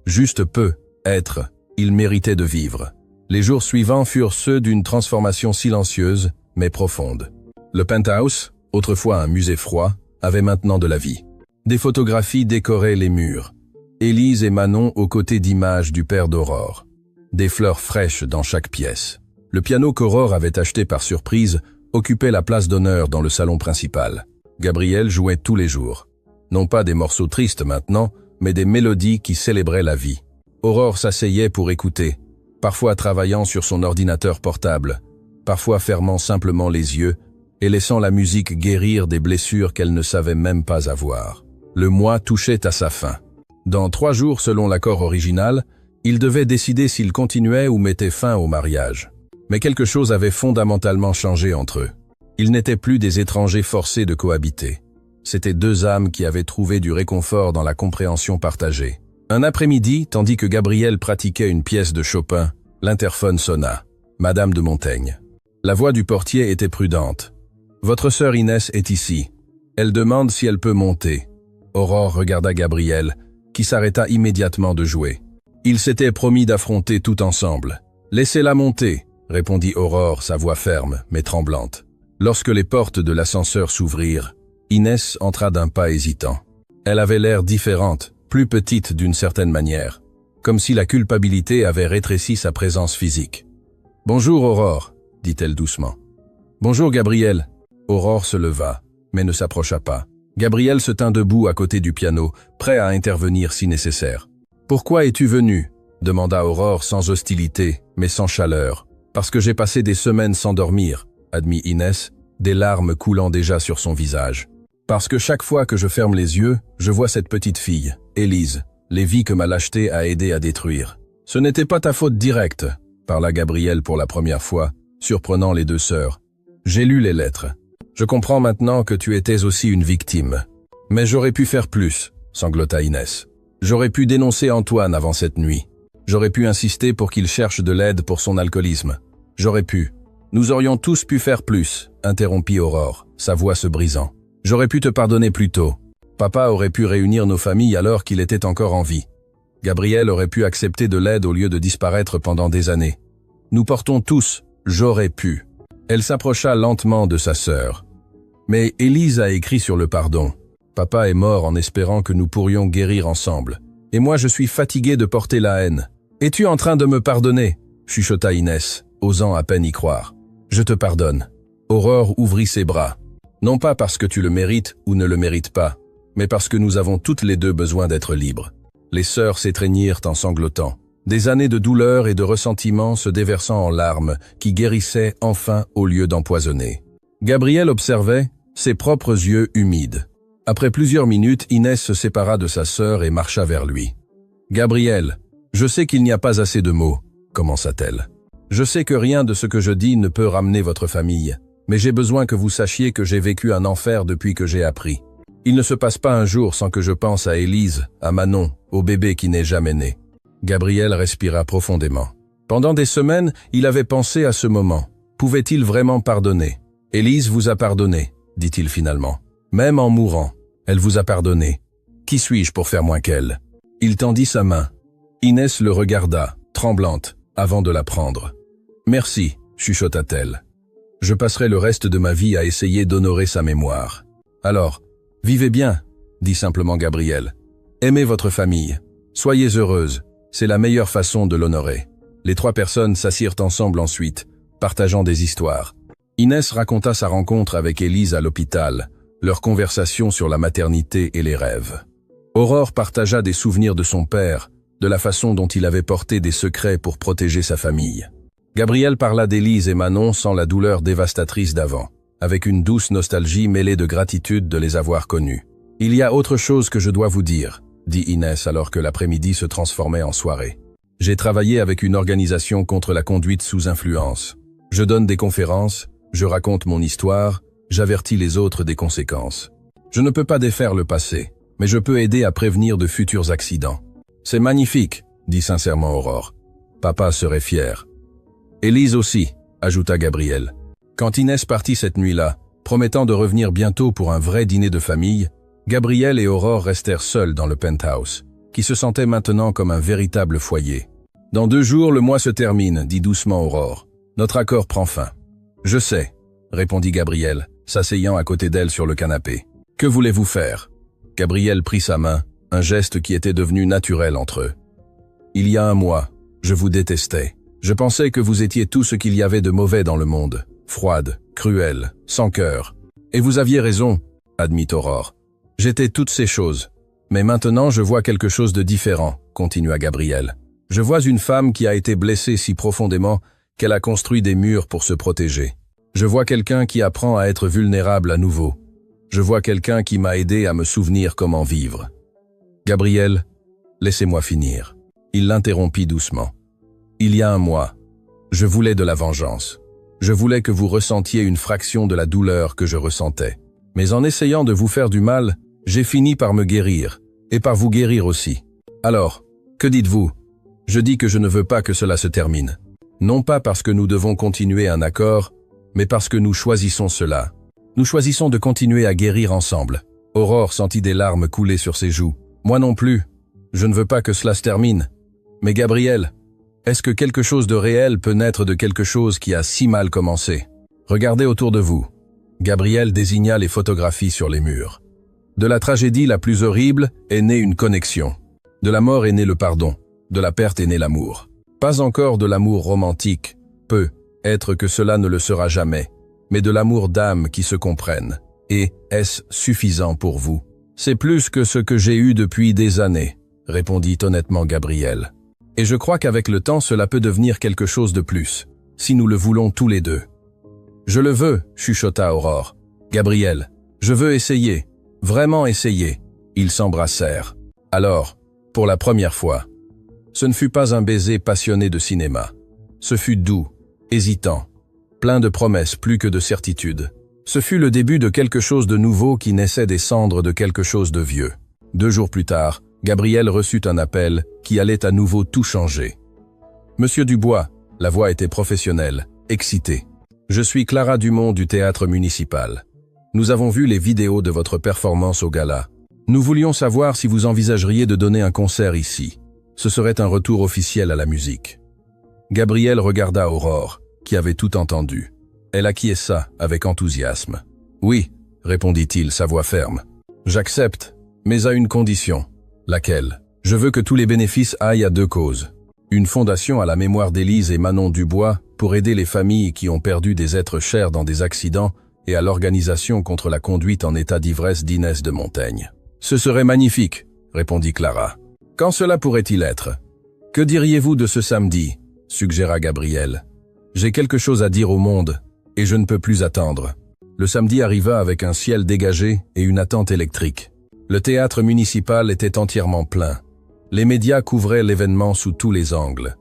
[SPEAKER 1] juste peu être, il méritait de vivre. Les jours suivants furent ceux d'une transformation silencieuse, mais profonde. Le penthouse, autrefois un musée froid, avait maintenant de la vie. Des photographies décoraient les murs. Élise et Manon aux côtés d'images du père d'Aurore. Des fleurs fraîches dans chaque pièce. Le piano qu'Aurore avait acheté par surprise occupait la place d'honneur dans le salon principal. Gabriel jouait tous les jours. Non pas des morceaux tristes maintenant, mais des mélodies qui célébraient la vie. Aurore s'asseyait pour écouter, parfois travaillant sur son ordinateur portable, parfois fermant simplement les yeux et laissant la musique guérir des blessures qu'elle ne savait même pas avoir. Le mois touchait à sa fin. Dans 3 jours selon l'accord original, il devait décider s'il continuait ou mettait fin au mariage. Mais quelque chose avait fondamentalement changé entre eux. Ils n'étaient plus des étrangers forcés de cohabiter. C'étaient 2 âmes qui avaient trouvé du réconfort dans la compréhension partagée. Un après-midi, tandis que Gabriel pratiquait une pièce de Chopin, l'interphone sonna. Madame de Montaigne. La voix du portier était prudente. « Votre sœur Inès est ici. Elle demande si elle peut monter. » Aurore regarda Gabriel, qui s'arrêta immédiatement de jouer. Ils s'étaient promis d'affronter tout ensemble. « Laissez-la monter », répondit Aurore, sa voix ferme, mais tremblante. Lorsque les portes de l'ascenseur s'ouvrirent, Inès entra d'un pas hésitant. Elle avait l'air différente, plus petite d'une certaine manière, comme si la culpabilité avait rétréci sa présence physique. « Bonjour Aurore », dit-elle doucement. « Bonjour Gabriel ». Aurore se leva, mais ne s'approcha pas. Gabriel se tint debout à côté du piano, prêt à intervenir si nécessaire. « Pourquoi es-tu venu ?» demanda Aurore sans hostilité, mais sans chaleur. « Parce que j'ai passé des semaines sans dormir », admit Inès, des larmes coulant déjà sur son visage. « Parce que chaque fois que je ferme les yeux, je vois cette petite fille, Élise, les vies que ma lâcheté a aidé à détruire. »« Ce n'était pas ta faute directe », parla Gabriel pour la première fois, surprenant les 2 sœurs. « J'ai lu les lettres. Je comprends maintenant que tu étais aussi une victime. Mais j'aurais pu faire plus, sanglota Inès. J'aurais pu dénoncer Antoine avant cette nuit. J'aurais pu insister pour qu'il cherche de l'aide pour son alcoolisme. J'aurais pu. Nous aurions tous pu faire plus, interrompit Aurore, sa voix se brisant. J'aurais pu te pardonner plus tôt. Papa aurait pu réunir nos familles alors qu'il était encore en vie. Gabriel aurait pu accepter de l'aide au lieu de disparaître pendant des années. Nous portons tous, j'aurais pu. Elle s'approcha lentement de sa sœur. Mais Élise a écrit sur le pardon. Papa est mort en espérant que nous pourrions guérir ensemble. Et moi je suis fatigué de porter la haine. Es-tu en train de me pardonner ? Chuchota Inès, osant à peine y croire. Je te pardonne. Aurore ouvrit ses bras. Non pas parce que tu le mérites ou ne le mérites pas, mais parce que nous avons toutes les 2 besoin d'être libres. Les sœurs s'étreignirent en sanglotant. Des années de douleur et de ressentiment se déversant en larmes qui guérissaient enfin au lieu d'empoisonner. Gabriel observait, ses propres yeux humides. Après plusieurs minutes, Inès se sépara de sa sœur et marcha vers lui. « Gabriel, je sais qu'il n'y a pas assez de mots, » commença-t-elle. « Je sais que rien de ce que je dis ne peut ramener votre famille, mais j'ai besoin que vous sachiez que j'ai vécu un enfer depuis que j'ai appris. Il ne se passe pas un jour sans que je pense à Élise, à Manon, au bébé qui n'est jamais né. » Gabriel respira profondément. Pendant des semaines, il avait pensé à ce moment. Pouvait-il vraiment pardonner ? « Élise vous a pardonné, » dit-il finalement. « Même en mourant, elle vous a pardonné. Qui suis-je pour faire moins qu'elle ?» Il tendit sa main. Inès le regarda, tremblante, avant de la prendre. « Merci, » chuchota-t-elle. « Je passerai le reste de ma vie à essayer d'honorer sa mémoire. »« Alors, vivez bien, » dit simplement Gabriel. « Aimez votre famille. Soyez heureuse. C'est la meilleure façon de l'honorer. » Les 3 personnes s'assirent ensemble ensuite, partageant des histoires. Inès raconta sa rencontre avec Élise à l'hôpital, leur conversation sur la maternité et les rêves. Aurore partagea des souvenirs de son père, de la façon dont il avait porté des secrets pour protéger sa famille. Gabriel parla d'Élise et Manon sans la douleur dévastatrice d'avant, avec une douce nostalgie mêlée de gratitude de les avoir connus. « Il y a autre chose que je dois vous dire », dit Inès alors que l'après-midi se transformait en soirée. « J'ai travaillé avec une organisation contre la conduite sous influence. Je donne des conférences, je raconte mon histoire, j'avertis les autres des conséquences. Je ne peux pas défaire le passé, mais je peux aider à prévenir de futurs accidents. »« C'est magnifique, » dit sincèrement Aurore. « Papa serait fier. »« Élise aussi, » ajouta Gabriel. Quand Inès partit cette nuit-là, promettant de revenir bientôt pour un vrai dîner de famille, Gabriel et Aurore restèrent seuls dans le penthouse, qui se sentait maintenant comme un véritable foyer. « Dans 2 jours, le mois se termine, » dit doucement Aurore. « Notre accord prend fin. »« Je sais, » répondit Gabriel, s'asseyant à côté d'elle sur le canapé. « Que voulez-vous faire ?» Gabriel prit sa main, un geste qui était devenu naturel entre eux. « Il y a un mois, je vous détestais. Je pensais que vous étiez tout ce qu'il y avait de mauvais dans le monde. froide, cruelle, sans cœur. Et vous aviez raison, admit Aurore. J'étais toutes ces choses. Mais maintenant je vois quelque chose de différent, continua Gabriel. Je vois une femme qui a été blessée si profondément qu'elle a construit des murs pour se protéger. Je vois quelqu'un qui apprend à être vulnérable à nouveau. Je vois quelqu'un qui m'a aidé à me souvenir comment vivre. Gabriel, laissez-moi finir. Il l'interrompit doucement. Il y a un mois, je voulais de la vengeance. Je voulais que vous ressentiez une fraction de la douleur que je ressentais. Mais en essayant de vous faire du mal, j'ai fini par me guérir, et par vous guérir aussi. Alors, que dites-vous? Je dis que je ne veux pas que cela se termine. Non pas parce que nous devons continuer un accord, mais parce que nous choisissons cela. Nous choisissons de continuer à guérir ensemble. Aurore sentit des larmes couler sur ses joues. Moi non plus. Je ne veux pas que cela se termine. Mais Gabriel, est-ce que quelque chose de réel peut naître de quelque chose qui a si mal commencé? Regardez autour de vous. Gabriel désigna les photographies sur les murs. De la tragédie la plus horrible est née une connexion. De la mort est né le pardon. De la perte est né l'amour. Pas encore de l'amour romantique. Peu. Être que cela ne le sera jamais. Mais de l'amour d'âme qui se comprennent. Et est-ce suffisant pour vous? C'est plus que ce que j'ai eu depuis des années, répondit honnêtement Gabriel. Et je crois qu'avec le temps cela peut devenir quelque chose de plus, si nous le voulons tous les deux. Je le veux, chuchota Aurore. Gabriel, je veux essayer, vraiment essayer. Ils s'embrassèrent. Alors, pour la première fois, ce ne fut pas un baiser passionné de cinéma. Ce fut doux, hésitant, plein de promesses plus que de certitudes. Ce fut le début de quelque chose de nouveau qui naissait des cendres de quelque chose de vieux. 2 jours plus tard, Gabriel reçut un appel qui allait à nouveau tout changer. « Monsieur Dubois », la voix était professionnelle, excitée. « Je suis Clara Dumont du théâtre municipal. Nous avons vu les vidéos de votre performance au gala. Nous voulions savoir si vous envisageriez de donner un concert ici. Ce serait un retour officiel à la musique. » Gabriel regarda Aurore, qui avait tout entendu. Elle acquiesça avec enthousiasme. « Oui », répondit-il, sa voix ferme. « J'accepte, mais à une condition. » Laquelle? Je veux que tous les bénéfices aillent à 2 causes. Une fondation à la mémoire d'Élise et Manon Dubois pour aider les familles qui ont perdu des êtres chers dans des accidents et à l'organisation contre la conduite en état d'ivresse d'Inès de Montaigne. « Ce serait magnifique, » répondit Clara. « Quand cela pourrait-il être? Que diriez-vous de ce samedi? Suggéra Gabriel. J'ai quelque chose à dire au monde, et je ne peux plus attendre. Le samedi arriva avec un ciel dégagé et une attente électrique. Le théâtre municipal était entièrement plein. Les médias couvraient l'événement sous tous les angles.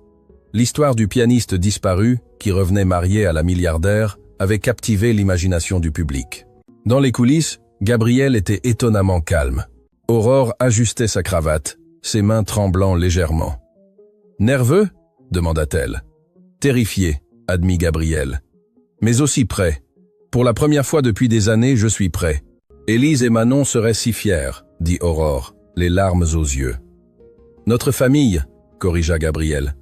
[SPEAKER 1] L'histoire du pianiste disparu, qui revenait marié à la milliardaire, avait captivé l'imagination du public. Dans les coulisses, Gabriel était étonnamment calme. Aurore ajustait sa cravate, ses mains tremblant légèrement. « Nerveux ?» demanda-t-elle. « Terrifié », admit Gabriel. « Mais aussi prêt. Pour la première fois depuis des années, je suis prêt. Élise et Manon seraient si fiers, dit Aurore, les larmes aux yeux. Notre famille, corrigea Gabriel.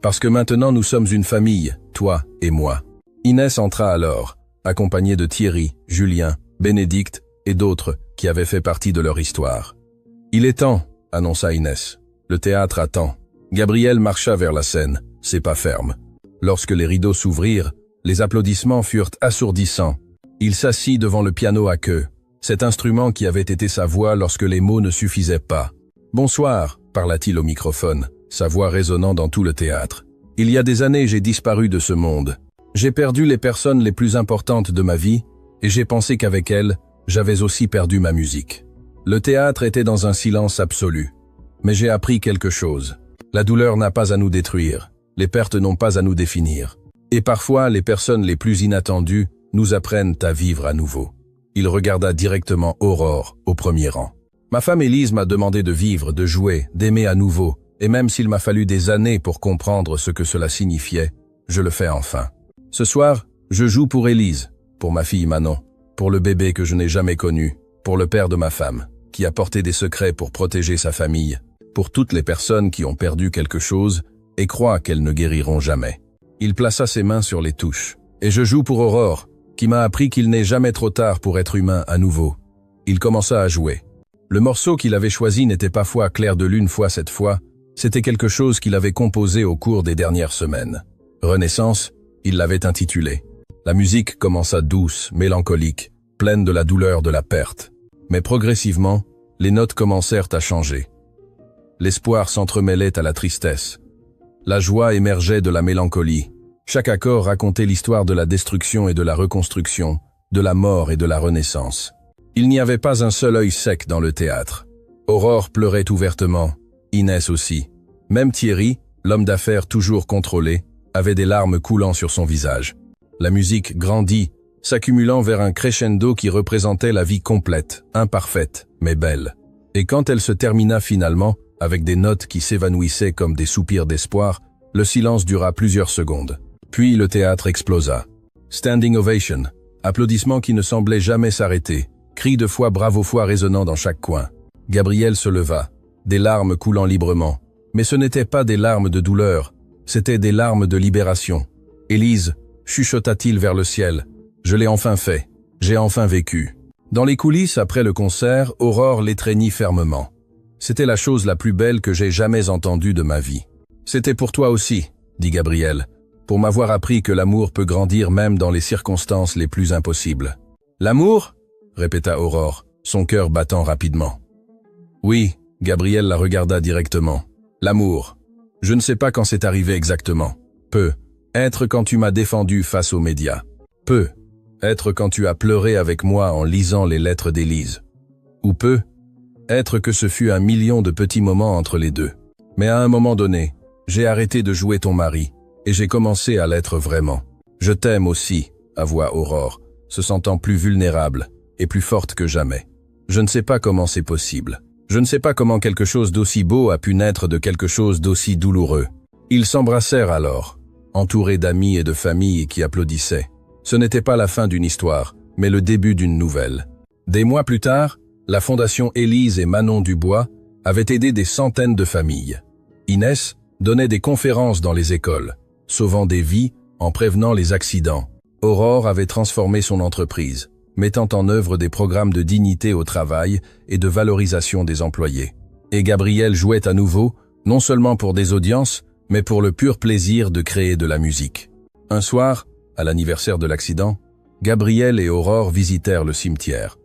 [SPEAKER 1] Parce que maintenant nous sommes une famille, toi et moi. Inès entra alors, accompagnée de Thierry, Julien, Bénédicte et d'autres qui avaient fait partie de leur histoire. Il est temps, annonça Inès. Le théâtre attend. Gabriel marcha vers la scène, ses pas fermes. Lorsque les rideaux s'ouvrirent, les applaudissements furent assourdissants. Il s'assit devant le piano à queue, cet instrument qui avait été sa voix lorsque les mots ne suffisaient pas. « Bonsoir », parla-t-il au microphone, sa voix résonnant dans tout le théâtre. « Il y a des années, j'ai disparu de ce monde. J'ai perdu les personnes les plus importantes de ma vie, et j'ai pensé qu'avec elles, j'avais aussi perdu ma musique. Le théâtre était dans un silence absolu. Mais j'ai appris quelque chose. La douleur n'a pas à nous détruire, les pertes n'ont pas à nous définir. Et parfois, les personnes les plus inattendues nous apprennent à vivre à nouveau. » Il regarda directement Aurore, au premier rang. « Ma femme Élise m'a demandé de vivre, de jouer, d'aimer à nouveau, et même s'il m'a fallu des années pour comprendre ce que cela signifiait, je le fais enfin. Ce soir, je joue pour Élise, pour ma fille Manon, pour le bébé que je n'ai jamais connu, pour le père de ma femme, qui a porté des secrets pour protéger sa famille, pour toutes les personnes qui ont perdu quelque chose et croient qu'elles ne guériront jamais. » Il plaça ses mains sur les touches. « Et je joue pour Aurore, qui m'a appris qu'il n'est jamais trop tard pour être humain à nouveau. » Il commença à jouer. Le morceau qu'il avait choisi n'était pas fois clair de lune fois cette fois, c'était quelque chose qu'il avait composé au cours des dernières semaines. Renaissance, il l'avait intitulé. La musique commença douce, mélancolique, pleine de la douleur de la perte. Mais progressivement, les notes commencèrent à changer. L'espoir s'entremêlait à la tristesse. La joie émergeait de la mélancolie. Chaque accord racontait l'histoire de la destruction et de la reconstruction, de la mort et de la renaissance. Il n'y avait pas un seul œil sec dans le théâtre. Aurore pleurait ouvertement, Inès aussi. Même Thierry, l'homme d'affaires toujours contrôlé, avait des larmes coulant sur son visage. La musique grandit, s'accumulant vers un crescendo qui représentait la vie complète, imparfaite, mais belle. Et quand elle se termina finalement, avec des notes qui s'évanouissaient comme des soupirs d'espoir, le silence dura plusieurs secondes. Puis le théâtre explosa. Standing ovation, applaudissements qui ne semblaient jamais s'arrêter, cris de foi bravo foi résonnant dans chaque coin. Gabriel se leva, des larmes coulant librement. Mais ce n'étaient pas des larmes de douleur, c'étaient des larmes de libération. « Élise », chuchota-t-il vers le ciel, « je l'ai enfin fait, j'ai enfin vécu ». Dans les coulisses, après le concert, Aurore l'étreignit fermement. C'était la chose la plus belle que j'ai jamais entendue de ma vie. « C'était pour toi aussi », dit Gabriel, « pour m'avoir appris que l'amour peut grandir même dans les circonstances les plus impossibles. »« L'amour » répéta Aurore, son cœur battant rapidement. « Oui », Gabriel la regarda directement. « L'amour. Je ne sais pas quand c'est arrivé exactement. Peu. Être quand tu m'as défendu face aux médias. Peu. Être quand tu as pleuré avec moi en lisant les lettres d'Élise. Ou peu. Être que ce fut 1 million de petits moments entre les deux. Mais à un moment donné, j'ai arrêté de jouer ton mari, et j'ai commencé à l'être vraiment. Je t'aime aussi, avoua Aurore, se sentant plus vulnérable et plus forte que jamais. Je ne sais pas comment c'est possible. Je ne sais pas comment quelque chose d'aussi beau a pu naître de quelque chose d'aussi douloureux. Ils s'embrassèrent alors, entourés d'amis et de familles qui applaudissaient. Ce n'était pas la fin d'une histoire, mais le début d'une nouvelle. Des mois plus tard, la fondation Élise et Manon Dubois avait aidé des centaines de familles. Inès donnait des conférences dans les écoles, sauvant des vies en prévenant les accidents. Aurore avait transformé son entreprise, mettant en œuvre des programmes de dignité au travail et de valorisation des employés. Et Gabriel jouait à nouveau, non seulement pour des audiences, mais pour le pur plaisir de créer de la musique. Un soir, à l'anniversaire de l'accident, Gabriel et Aurore visitèrent le cimetière.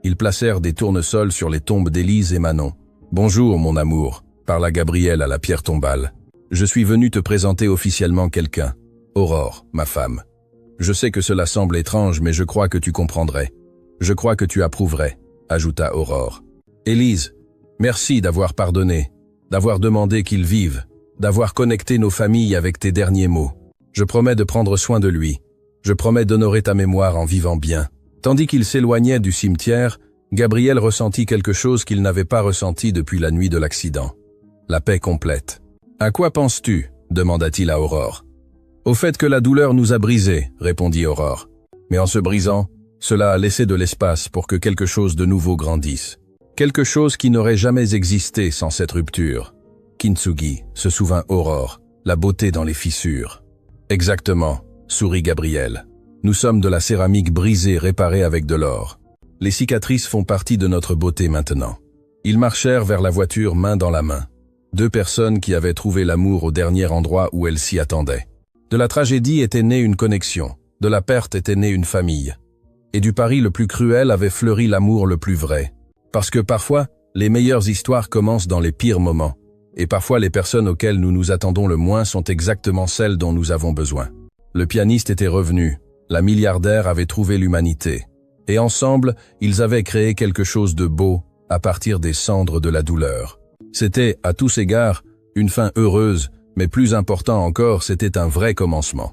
[SPEAKER 1] Ils placèrent des tournesols sur les tombes d'Élise et Manon. « Bonjour, mon amour », parla Gabriel à la pierre tombale. « Je suis venu te présenter officiellement quelqu'un. Aurore, ma femme. Je sais que cela semble étrange, mais je crois que tu comprendrais. Je crois que tu approuverais, » ajouta Aurore. « Élise, merci d'avoir pardonné, d'avoir demandé qu'il vive, d'avoir connecté nos familles avec tes derniers mots. Je promets de prendre soin de lui. Je promets d'honorer ta mémoire en vivant bien. » Tandis qu'il s'éloignait du cimetière, Gabriel ressentit quelque chose qu'il n'avait pas ressenti depuis la nuit de l'accident. La paix complète. « À quoi penses-tu » demanda-t-il à Aurore. « Au fait que la douleur nous a brisés, » répondit Aurore. « Mais en se brisant, cela a laissé de l'espace pour que quelque chose de nouveau grandisse. Quelque chose qui n'aurait jamais existé sans cette rupture. Kintsugi, se souvint Aurore, la beauté dans les fissures. « Exactement, » sourit Gabriel. « Nous sommes de la céramique brisée réparée avec de l'or. Les cicatrices font partie de notre beauté maintenant. » Ils marchèrent vers la voiture main dans la main. Deux personnes qui avaient trouvé l'amour au dernier endroit où elles s'y attendaient. De la tragédie était née une connexion, de la perte était née une famille. Et du pari le plus cruel avait fleuri l'amour le plus vrai. Parce que parfois, les meilleures histoires commencent dans les pires moments. Et parfois les personnes auxquelles nous nous attendons le moins sont exactement celles dont nous avons besoin. Le pianiste était revenu, la milliardaire avait trouvé l'humanité. Et ensemble, ils avaient créé quelque chose de beau à partir des cendres de la douleur. C'était, à tous égards, une fin heureuse, mais plus important encore, c'était un vrai commencement.